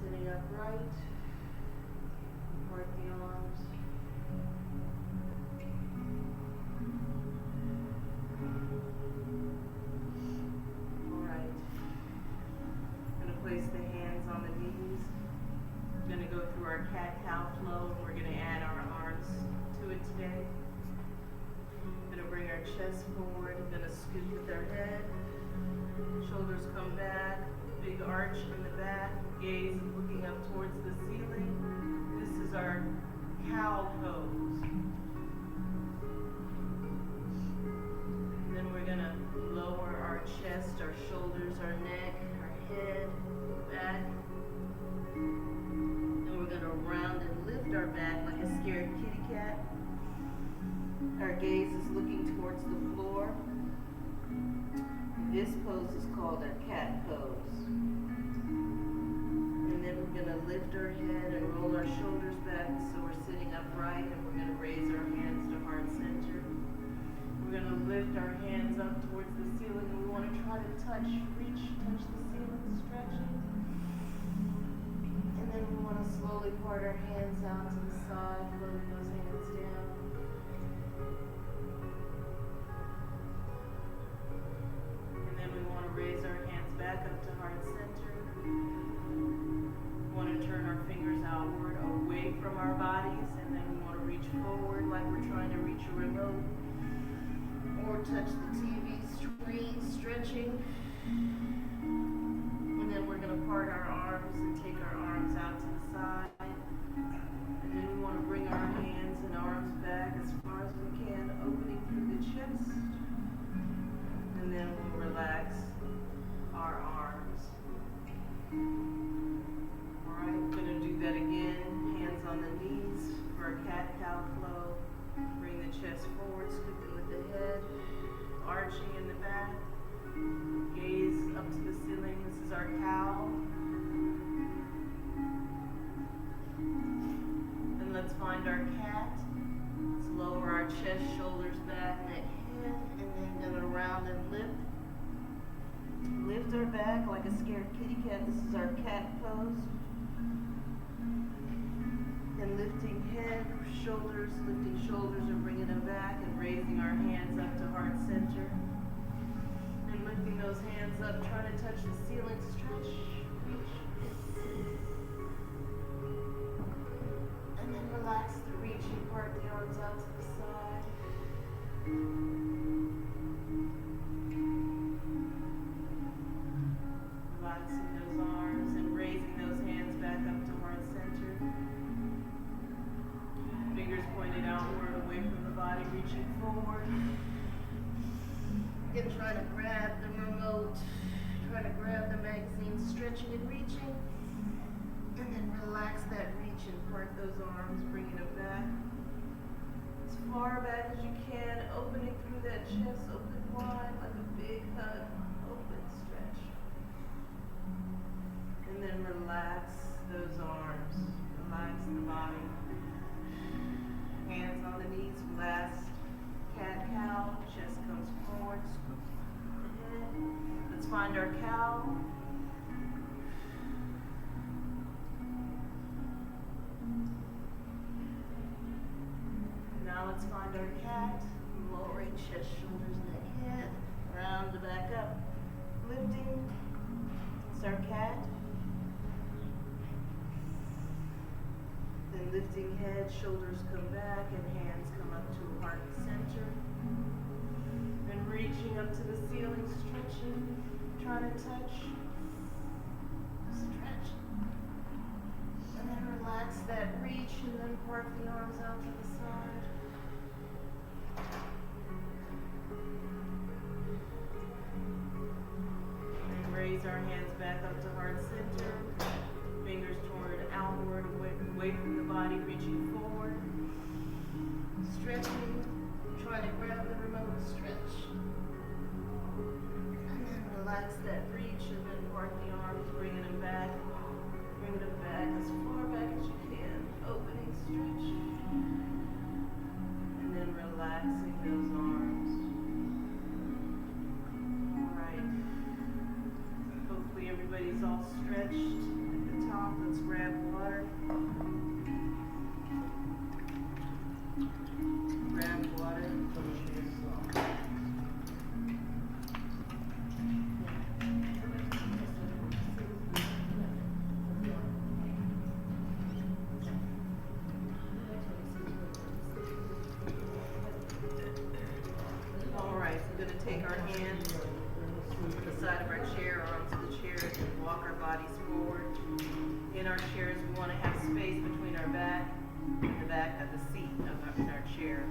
Sitting upright. Part the arms. Alright. Gonna place the hands on the knees. Gonna go through our cat-cow flow, and we're gonna add our arms to it today. Gonna bring our chest forward, gonna scoop with our head. Shoulders come back, big arch in the back, gaze looking up towards the ceiling. This is our cow pose. Then we're gonna lower our chest, our shoulders, our neck, our head, back. Then we're gonna round and lift our back like a scared kitty cat. Our gaze is looking towards the floor. This pose is called our cat pose. And then we're gonna lift our head and roll our shoulders back so we're sitting upright, and we're gonna raise our hands to heart center. We're gonna lift our hands up towards the ceiling, and we wanna try to touch the ceiling, stretching. And then we wanna slowly part our hands out to the side, floating those hands down. And then we wanna raise our hands back up to heart center. We wanna turn our fingers outward, away from our bodies, and then we wanna reach forward like we're trying to reach a remote. Or touch the TV screen, stretching. And then we're gonna part our arms and take our arms out to the side. And then we wanna bring our hands and arms back as far as we can, opening through the chest. And then we'll ceiling. This is our cow. And let's find our cat. Let's lower our chest, shoulders back, neck, head, and then gonna round and lift. Lift our back like a scared kitty cat. This is our cat pose. And lifting head, shoulders, lifting shoulders and bringing them back and raising our hands up to heart center. And lifting those hands up, trying to touch the ceiling, stretch, reach. And then relax the reach and part the arms out to the side. Relaxing those arms and raising those hands back up to heart center. Fingers pointed outward, away from the body, reaching forward. Again, trying to grab the remote, trying to grab the magazine, stretching and reaching. And then relax that reach and part those arms, bringing them back. As far back as you can, opening through that chest, open wide like a big hug, open, stretch. And then relax those arms, relax the body. Hands on the knees, last cat cow, chest comes forward, scoop the head. Let's find our cow. Now let's find our cat, lowering chest, shoulders, neck, head, round the back up, lifting. It's our cat. Then lifting head, shoulders come back, and hands come up to heart center. Then reaching up to the ceiling, stretching, trying to touch, stretch. And then relax that reach, and then part the arms out to the side. And raise our hands back up to heart center. Fingers toward outward, away from the body, reaching forward. Stretching, trying to grab the remote, stretch. And then relax that reach and then part the arms, bringing them back. Bring them back as far back as you can. Opening, stretch. And then relaxing those arms. Alright. Hopefully everybody's all stretched. Let's grab water. Grab water. All right, so we're going to take our hands to the side of our chair or onto the chair and walk our bodies forward. In our chairs, we want to have space between our back and the back of the seat in our chair.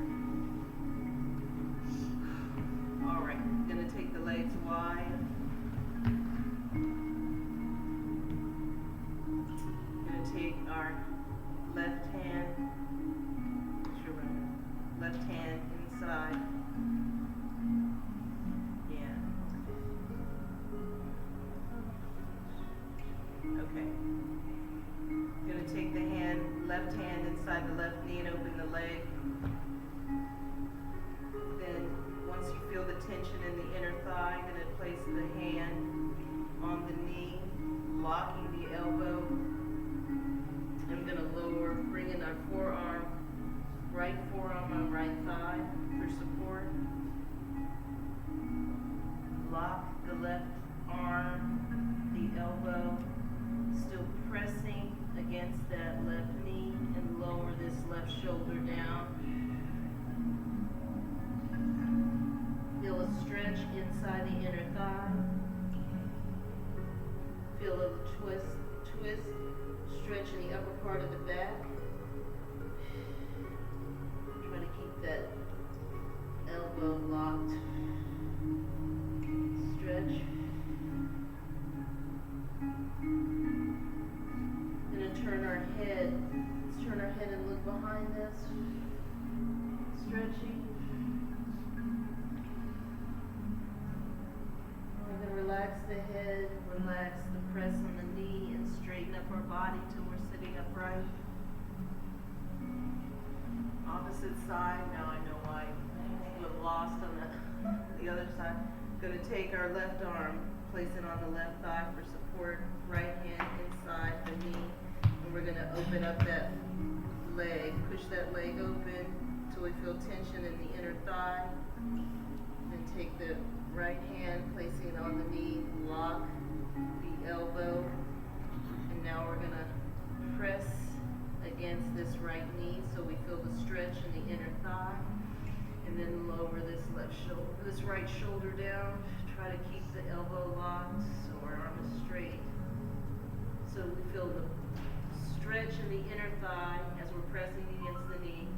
All right, we're going to take the legs wide. We're going to take our left hand inside. Okay. You're going to take the left hand inside the left knee and open the leg. Then, once you feel the tension in the inner thigh, you're going to place the hand on the knee, locking the elbow. I'm going to lower, bring in our forearm, right forearm on right thigh for support. Lock the left arm, the elbow, still pressing against that left knee, and lower this left shoulder down. Feel a stretch inside the inner thigh. Feel a twist, stretch in the upper part of the back. Try to keep that elbow locked. Stretch. Turn our head. Let's turn our head and look behind us. Stretching. We're going to relax the head, side. Now I know why you were lost on the other side. Gonna take our left arm, place it on the left thigh for support, right hand inside the knee, and we're gonna open up that leg, push that leg open till we feel tension in the inner thigh. Then take the right hand, placing it on the knee, lock the elbow, and now we're gonna press against this right knee so we feel the stretch in the inner thigh, and then lower this right shoulder down. Try to keep the elbow locked so our arm is straight. So we feel the stretch in the inner thigh as we're pressing against the knee.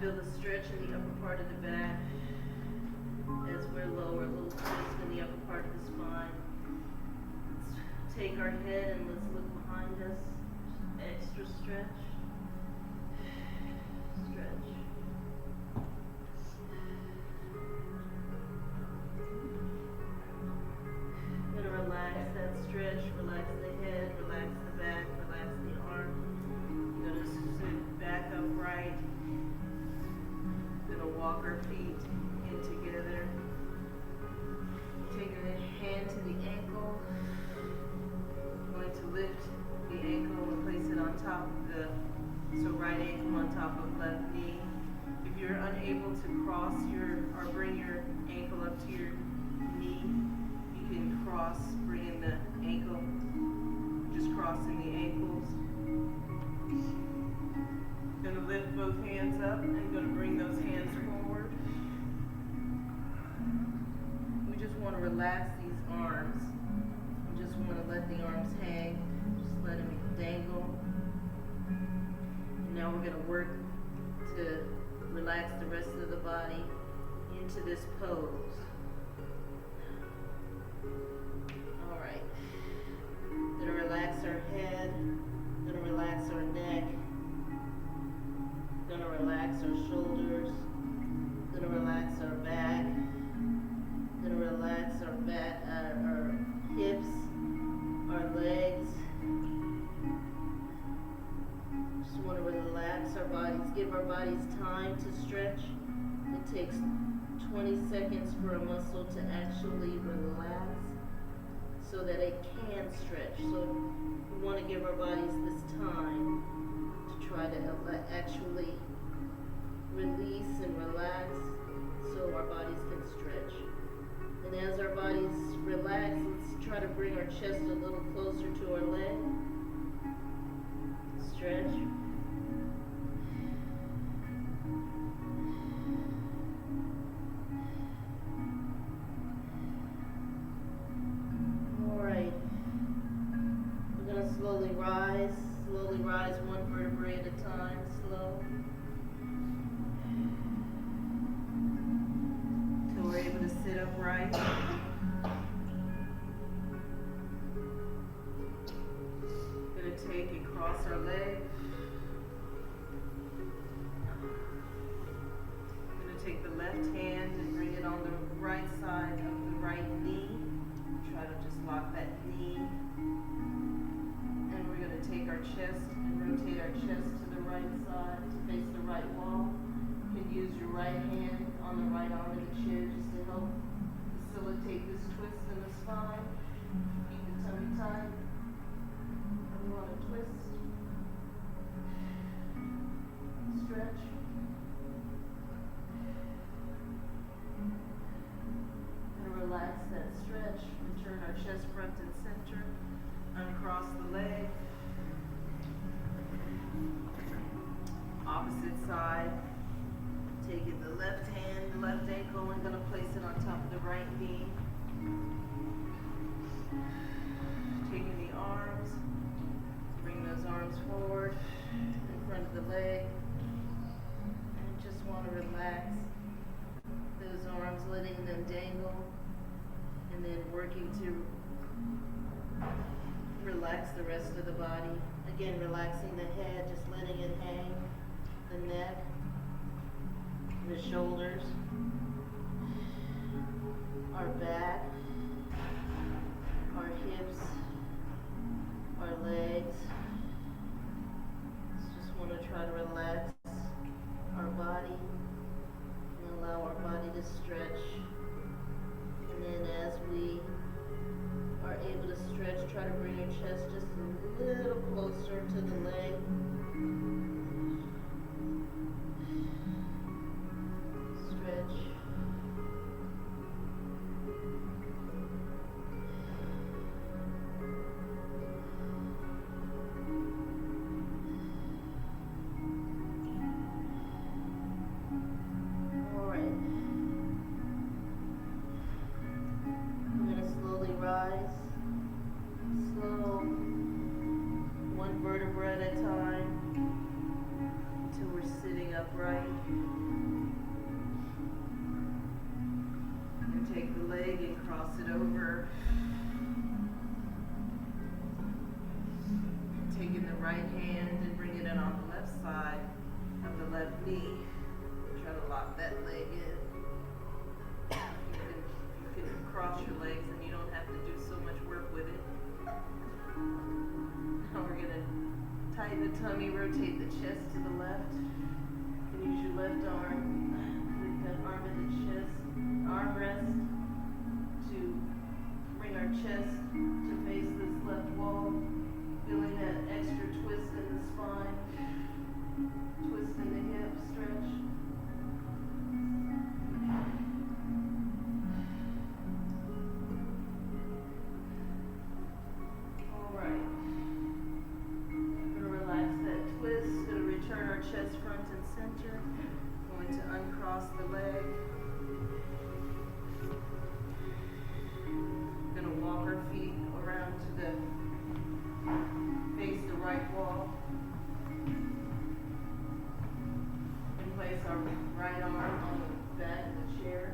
Feel the stretch in the upper part of the back as we're lower, a little twist in the upper part of the spine. Let's take our head and let's look behind us. Extra stretch. Stretch. Gonna relax that stretch, relax the head, relax the back, relax the arm. Gonna sit back upright. Gonna walk our feet in together. Taking the hand to the ankle. Going to lift the ankle and place it on top of so right ankle on top of left knee. If you're unable to cross or bring your ankle up to your knee, you can cross, bringing the ankle, just crossing the ankles. Gonna lift both hands up and gonna bring those hands forward. We just want to relax these arms. We just want to let the arms hang. Just let them dangle. And now we're going to work to relax the rest of the body into this pose. All right. Gonna relax our head. Gonna relax our neck. Gonna relax our shoulders. Gonna relax our back. Gonna relax our back, our hips, our legs. Just want to relax our bodies, give our bodies time to stretch. It takes 20 seconds for a muscle to actually relax so that it can stretch. So we want to give our bodies this time to try to actually release and relax so our bodies can stretch. And as our bodies relax, let's try to bring our chest a little closer to our leg. Stretch. All right. We're going to slowly rise one vertebrae at a time, slow. Till we're able to sit upright. Gonna take and cross our leg. Gonna take the left hand and bring it on the right side of the right knee. Try to just lock that knee. And we're gonna take our chest and rotate our chest to the right side to face the right wall. You can use your right hand on the right arm of the chair just to help facilitate this twist in the spine. Keep the tummy tight. And we want to twist, stretch. And relax that stretch. Return our chest front and center. Uncross the leg. Opposite side. Taking the left hand, the left ankle, and gonna place it on top of the right knee. Taking the arms, bring those arms forward in front of the leg. And just want to relax those arms, letting them dangle, and then working to relax the rest of the body. Again, relaxing the head, just letting it hang, the neck, the shoulders, our back, our hips, our legs. Just want to try to relax stretch. And then as we are able to stretch, try to bring your chest just a little closer to the leg. Stretch. Alright. We're going to slowly rise. Slow. One vertebra at a time. Until we're sitting upright. And take the leg and cross it over. Taking the right hand and bringing it on the left side of the left knee. Try to lock that leg in. You can cross your legs and you don't have to do so much work with it. Now we're going to tighten the tummy, rotate the chest to the left. You can use your left arm, put that arm in the chest, armrest to bring our chest to face this left wall. Feeling that extra twist in the spine, twist in the hip, stretch. Alright. We're going to relax that twist. Going to return our chest front and center. Going to uncross the leg. Going to walk our feet around to the face the right wall. And place our right arm on the back of the chair.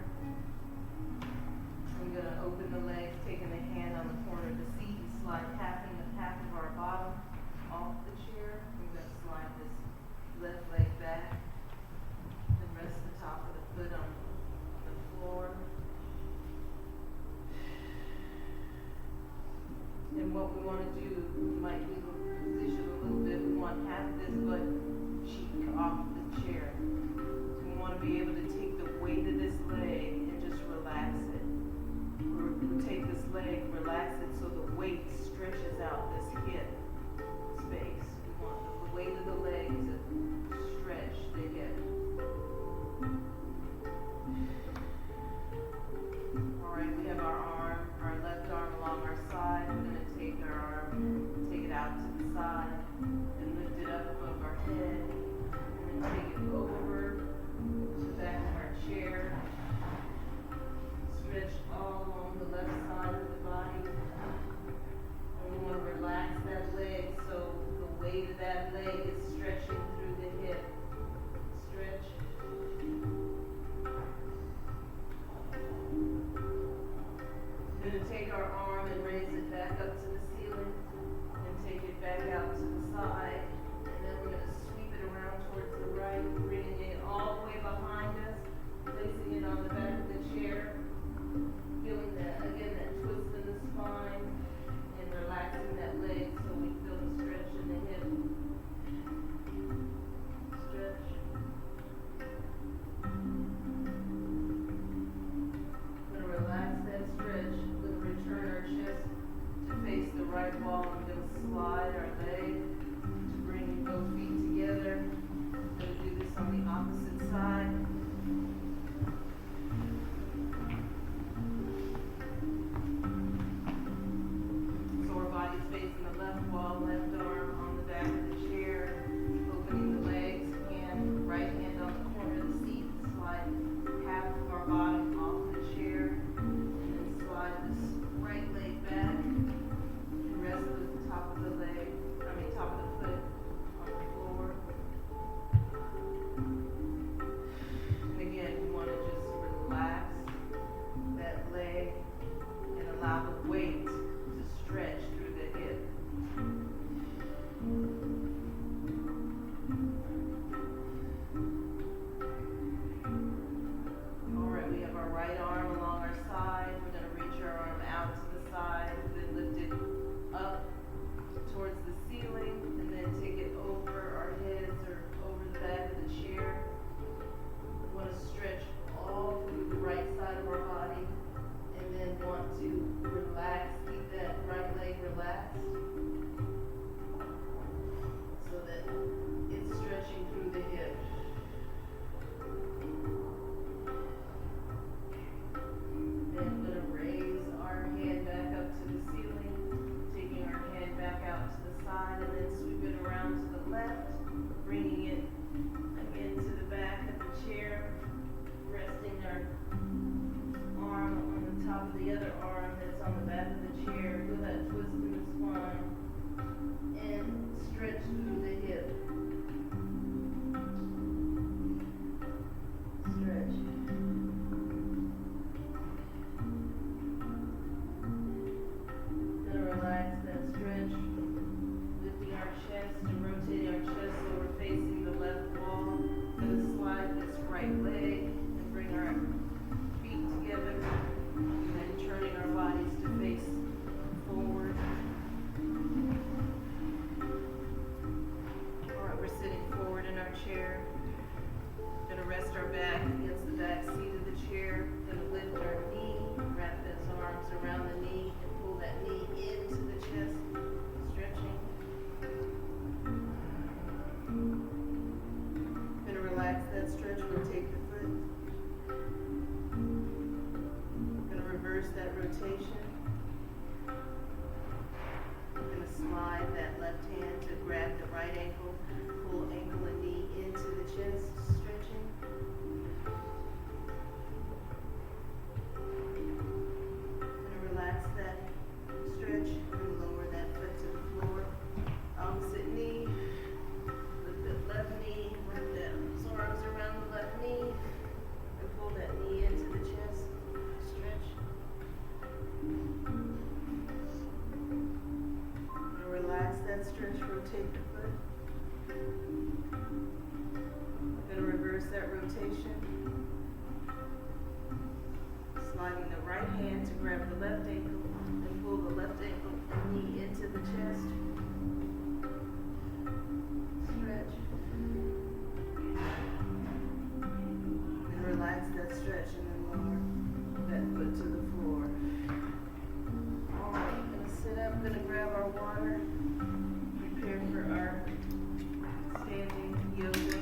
I'm going to open the legs, taking the hand on the corner of the seat and slide half of our bottom off the chair. I'm going to slide this left leg back and rest the top of the foot on the floor. And what we want to do, we might move the position a little bit. We want half this butt cheek off the chair. So we want to be able to take the weight of this leg and just relax it. We'll take this leg, relax it so the weight stretches out this hip space. We want the weight of the leg to stretch the hip. Alright, we have our left arm along our side. We're going to take our arm, take it out to the side, and lift it up above our head. And then take it over the back of our chair. Stretch all along the left side of the body. And we want to relax that leg so the weight of that leg is stretching through the hip. Stretch. We're going to take our arm and raise it back up to the ceiling and take it back out to the side. And then we're going to sweep it around towards the right, bringing it all the way behind us, placing it on the back of the chair. Feeling that, again, that twist in the spine and relaxing that leg so we feel the stretch in the hip. Stretch. We're going to relax that stretch. We're going to return our chest to face the right wall. We're going to slide our leg to bring both feet together. We're going to do this on the opposite side. So our body's facing the left wall, left arm on the back of the chair, opening the legs, right hand on the corner of the seat, slide half of our bottom off the chair, and then slide this right leg back, and rest the top of the foot on the floor. And again, we want to just relax that leg and allow the weight to stretch through the hip. Alright, we have our right arm along our side. We're going to reach our arm out to the side, then lift it up towards the ceiling, and then take it over our heads or over the back of the chair. We want to stretch all through the right right leg and bring our feet together. And then turning our bodies to face forward. Alright, we're sitting forward in our chair. Gonna rest our back against the back seat of the chair. Gonna lift our knee, wrap those arms around the knee, and pull that knee into the chest, stretching. Gonna relax that stretch, rotate the foot. Gonna reverse that rotation. Gonna slide that left hand to grab the right ankle, pull ankle and knee into the chest, stretching. Gonna relax that stretch and lower that foot to the floor. Opposite knee, lift the left knee, wrap those arms around the left knee, and pull that knee into the chest, stretch. Gonna relax that stretch, rotate the foot. Gonna reverse that rotation. Sliding the right hand to grab the left ankle and pull the left ankle and knee into the chest. Stretch. And relax that stretch and then lower that foot to the floor. Alright, gonna sit up, gonna grab our water. Prepare for our standing yoga.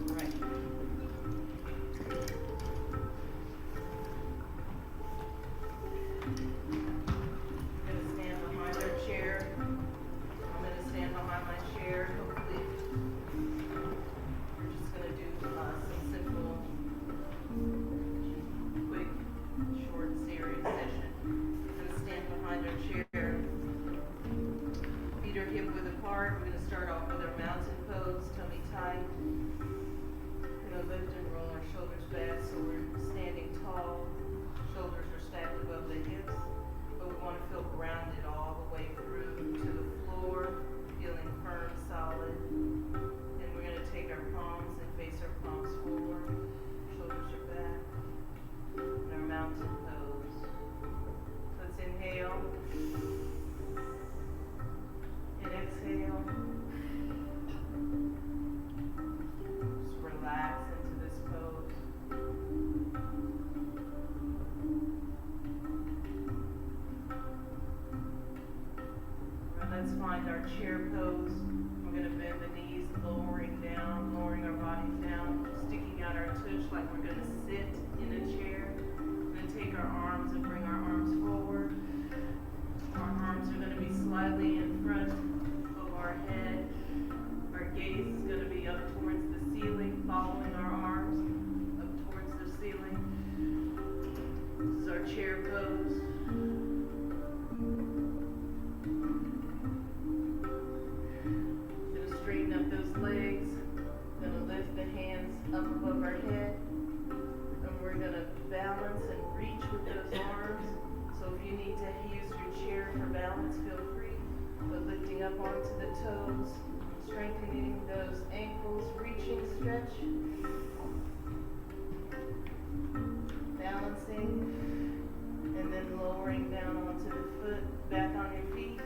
Alright. Gonna stand behind our chair. I'm gonna stand behind my chair, hopefully. We're just gonna do some simple, quick, short series session. Gonna stand behind our chair. Feet are hip width apart. We're gonna start off with our mountain pose, tummy tight. Gonna lift and roll our shoulders back so we're standing tall. Shoulders are stacked above the hips, but we want to feel grounded all the way through to the floor, feeling firm, solid. And we're going to take our palms and face our palms forward. Shoulders are back. And our mountain pose. Let's inhale. And exhale. Just relax into this pose. Alright, let's find our chair pose. We're going to bend the knees, lowering our bodies down, sticking out our tush like we're going to sit in a chair. Then take our arms and bring our arms forward. Our arms are going to be slightly in front of our head. Our gaze is going to be up towards the ceiling, following our arms up towards the ceiling. This is our chair pose. Gonna straighten up those legs. Gonna lift the hands up above our head. And we're gonna balance and reach with those arms. So if you need to use your chair for balance, feel free. But lifting up onto the toes, strengthening those ankles, reaching, stretch. Balancing. And then lowering down onto the foot, back on your feet.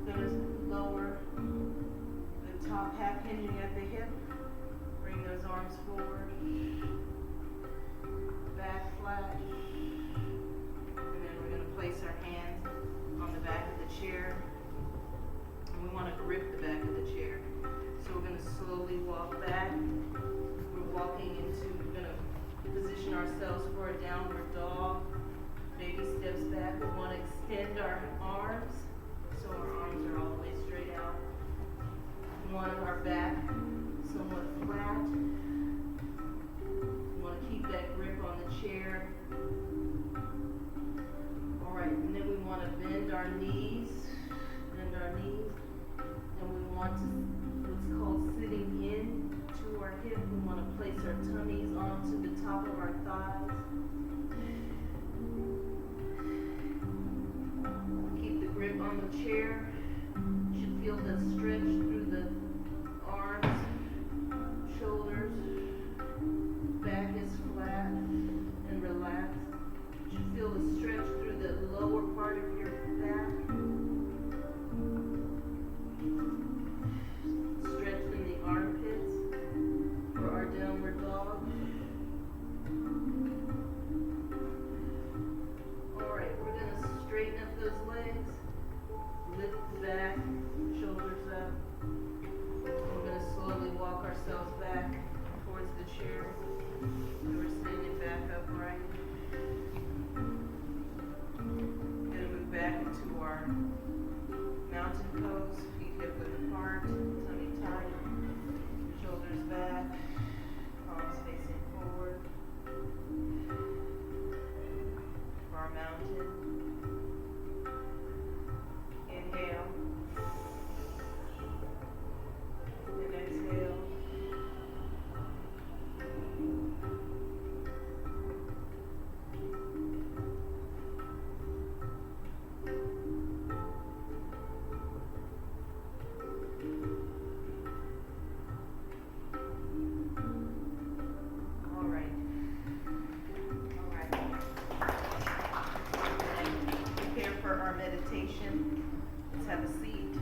Gonna lower the top half hinging at the hip. Bring those arms forward. Back flat. And then we're gonna place our hands on the back of the chair. And we wanna grip the back of the chair. So we're gonna slowly walk back. We're walking into, we're gonna position ourselves for a downward dog. Baby steps back. We want to extend our arms so our arms are all the way straight out. We want our back somewhat flat. We want to keep that grip on the chair. Alright, and then we want to bend our knees. And we want to, what's called sitting in to our hip. We want to place our tummies onto the top of our thighs. chair. You should feel the stretch through the arms, shoulders. Back is flat and relaxed. You should feel the stretch through the lower part of your back. Stretch in the armpits for our downward dog. Alright, we're going to straighten up those legs. Lift the back, shoulders up. We're going to slowly walk ourselves back towards the chair. So we're standing back upright. Going to move back into our mountain pose. Feet hip width apart, tummy tight, shoulders back, palms facing forward. For our mountain. Inhale. And exhale. All right. Prepare for our meditation. Let's have a seat.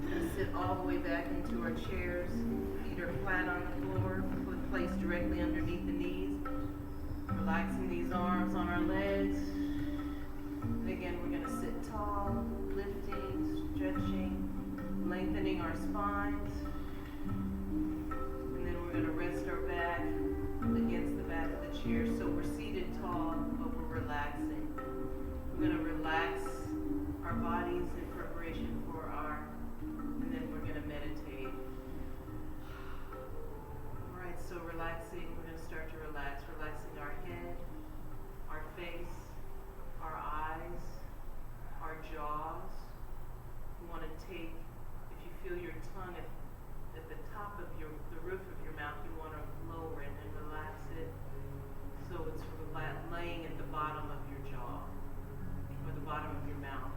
Let's sit all the way back into our chairs. Feet are flat on the floor, foot placed directly underneath the knees. Relaxing these arms on our legs. And again, we're going to sit tall, lifting, stretching, lengthening our spines. And then we're going to rest our back against the back of the chair. So we're seated tall, but we're relaxing. We're going to relax our bodies in preparation for and then we're going to meditate. Alright, so relaxing, we're going to start to relax. Relaxing our head, our face, our eyes, our jaws. You want to take, if you feel your tongue at the top of the roof of your mouth, you want to lower it and relax it so it's laying at the bottom of your jaw or the bottom of your mouth.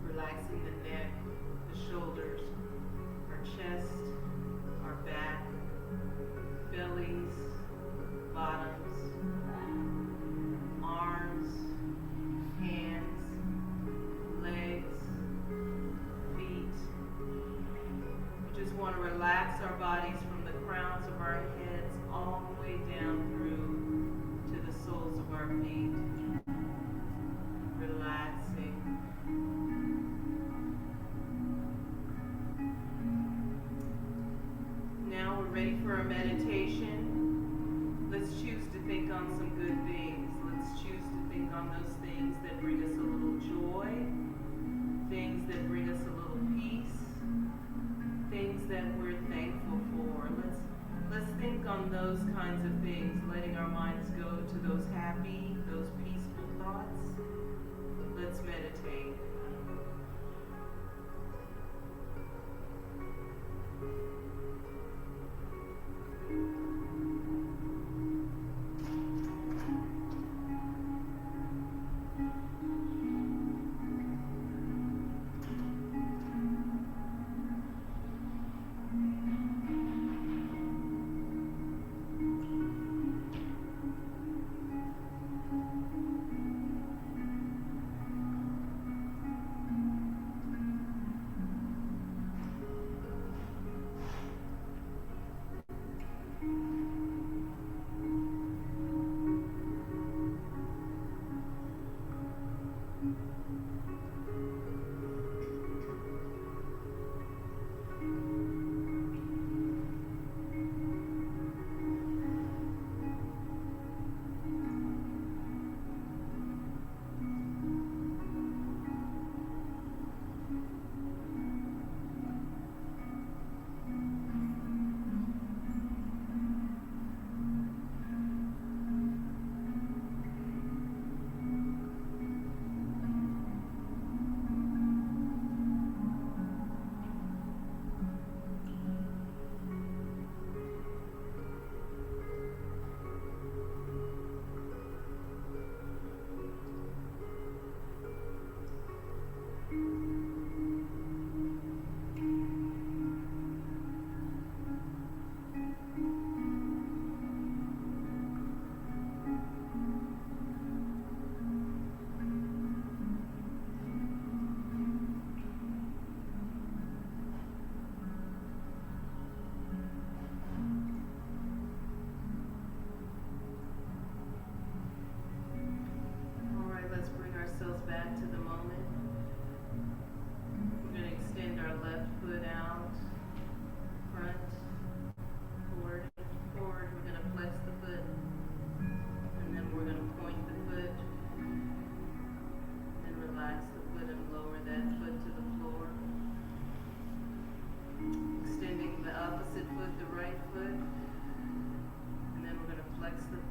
Relaxing the neck, the shoulders, our chest, our back, bellies, bottoms, arms, hands, legs, feet. We just want to relax our bodies from the crowns of our heads all the way down through to the soles of our feet. Relaxing. Now we're ready for our meditation. Let's choose to think on some good things. Let's choose to think on those things that bring us a little joy, things that bring us a little peace, things that we're thankful for. Let's think on those kinds of things, letting our minds go to those happy, those peaceful thoughts. Let's meditate.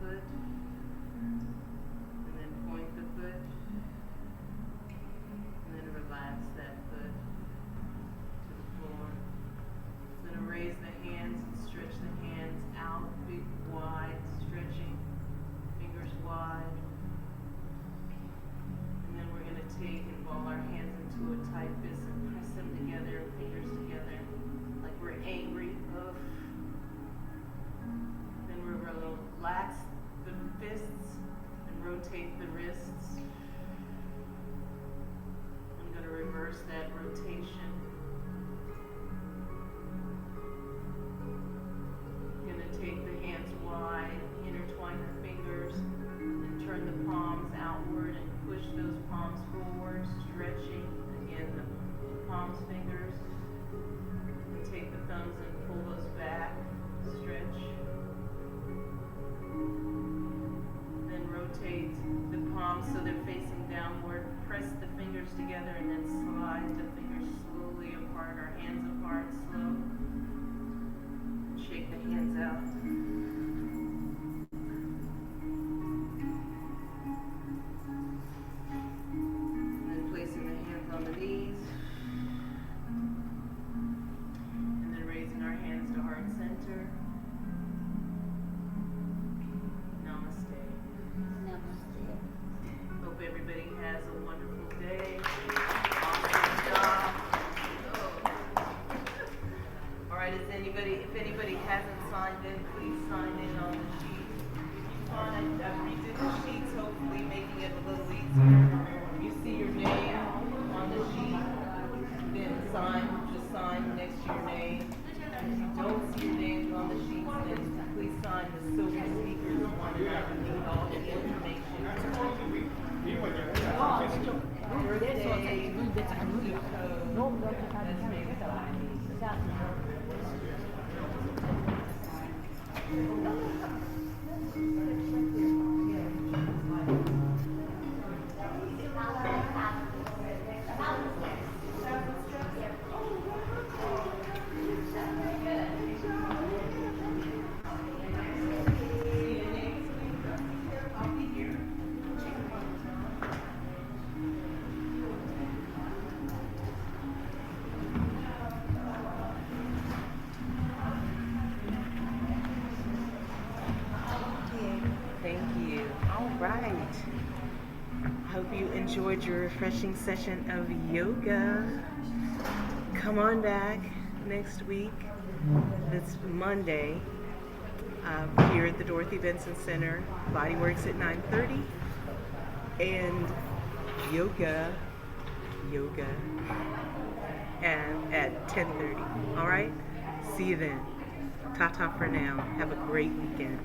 foot, and then point the foot, and then relax that foot to the floor. Then raise the hands and stretch the hands out, big, wide, stretching, fingers wide. And then we're going to take and ball our hands into a tight fist and press them together, fingers together, like we're angry. Ugh. Then we're going to relax the fists and rotate the wrists. I'm going to reverse that rotation. Going to take the hands wide, intertwine the fingers, and turn the palms outward and push those palms forward, stretching. Again, the palms, fingers. And take the thumbs and pull those back, stretch. Then rotate the palms so they're facing downward. Press the fingers together and then slide the fingers slowly apart, our hands apart, slow. Shake the hands out. And then placing the hands on the knees. And then raising our hands to heart center. Namaste. Namaste. Hope everybody has a wonderful day. Awesome job. All right, if anybody hasn't signed in, please sign in on the sheet. I redid the sheets, hopefully making it a little easier. You see your name on the sheet, then just sign next to your name. If you don't see your name on the sheet, then please sign the silver speakers one that need all the information. Birthday, zip code, that's maybe Thank you. All right. I hope you enjoyed your refreshing session of yoga. Come on back next week. It's Monday here at the Dorothy Benson Center. Bodyworks at 9:30 and yoga and at 10:30. All right. See you then. Ta-ta for now. Have a great weekend.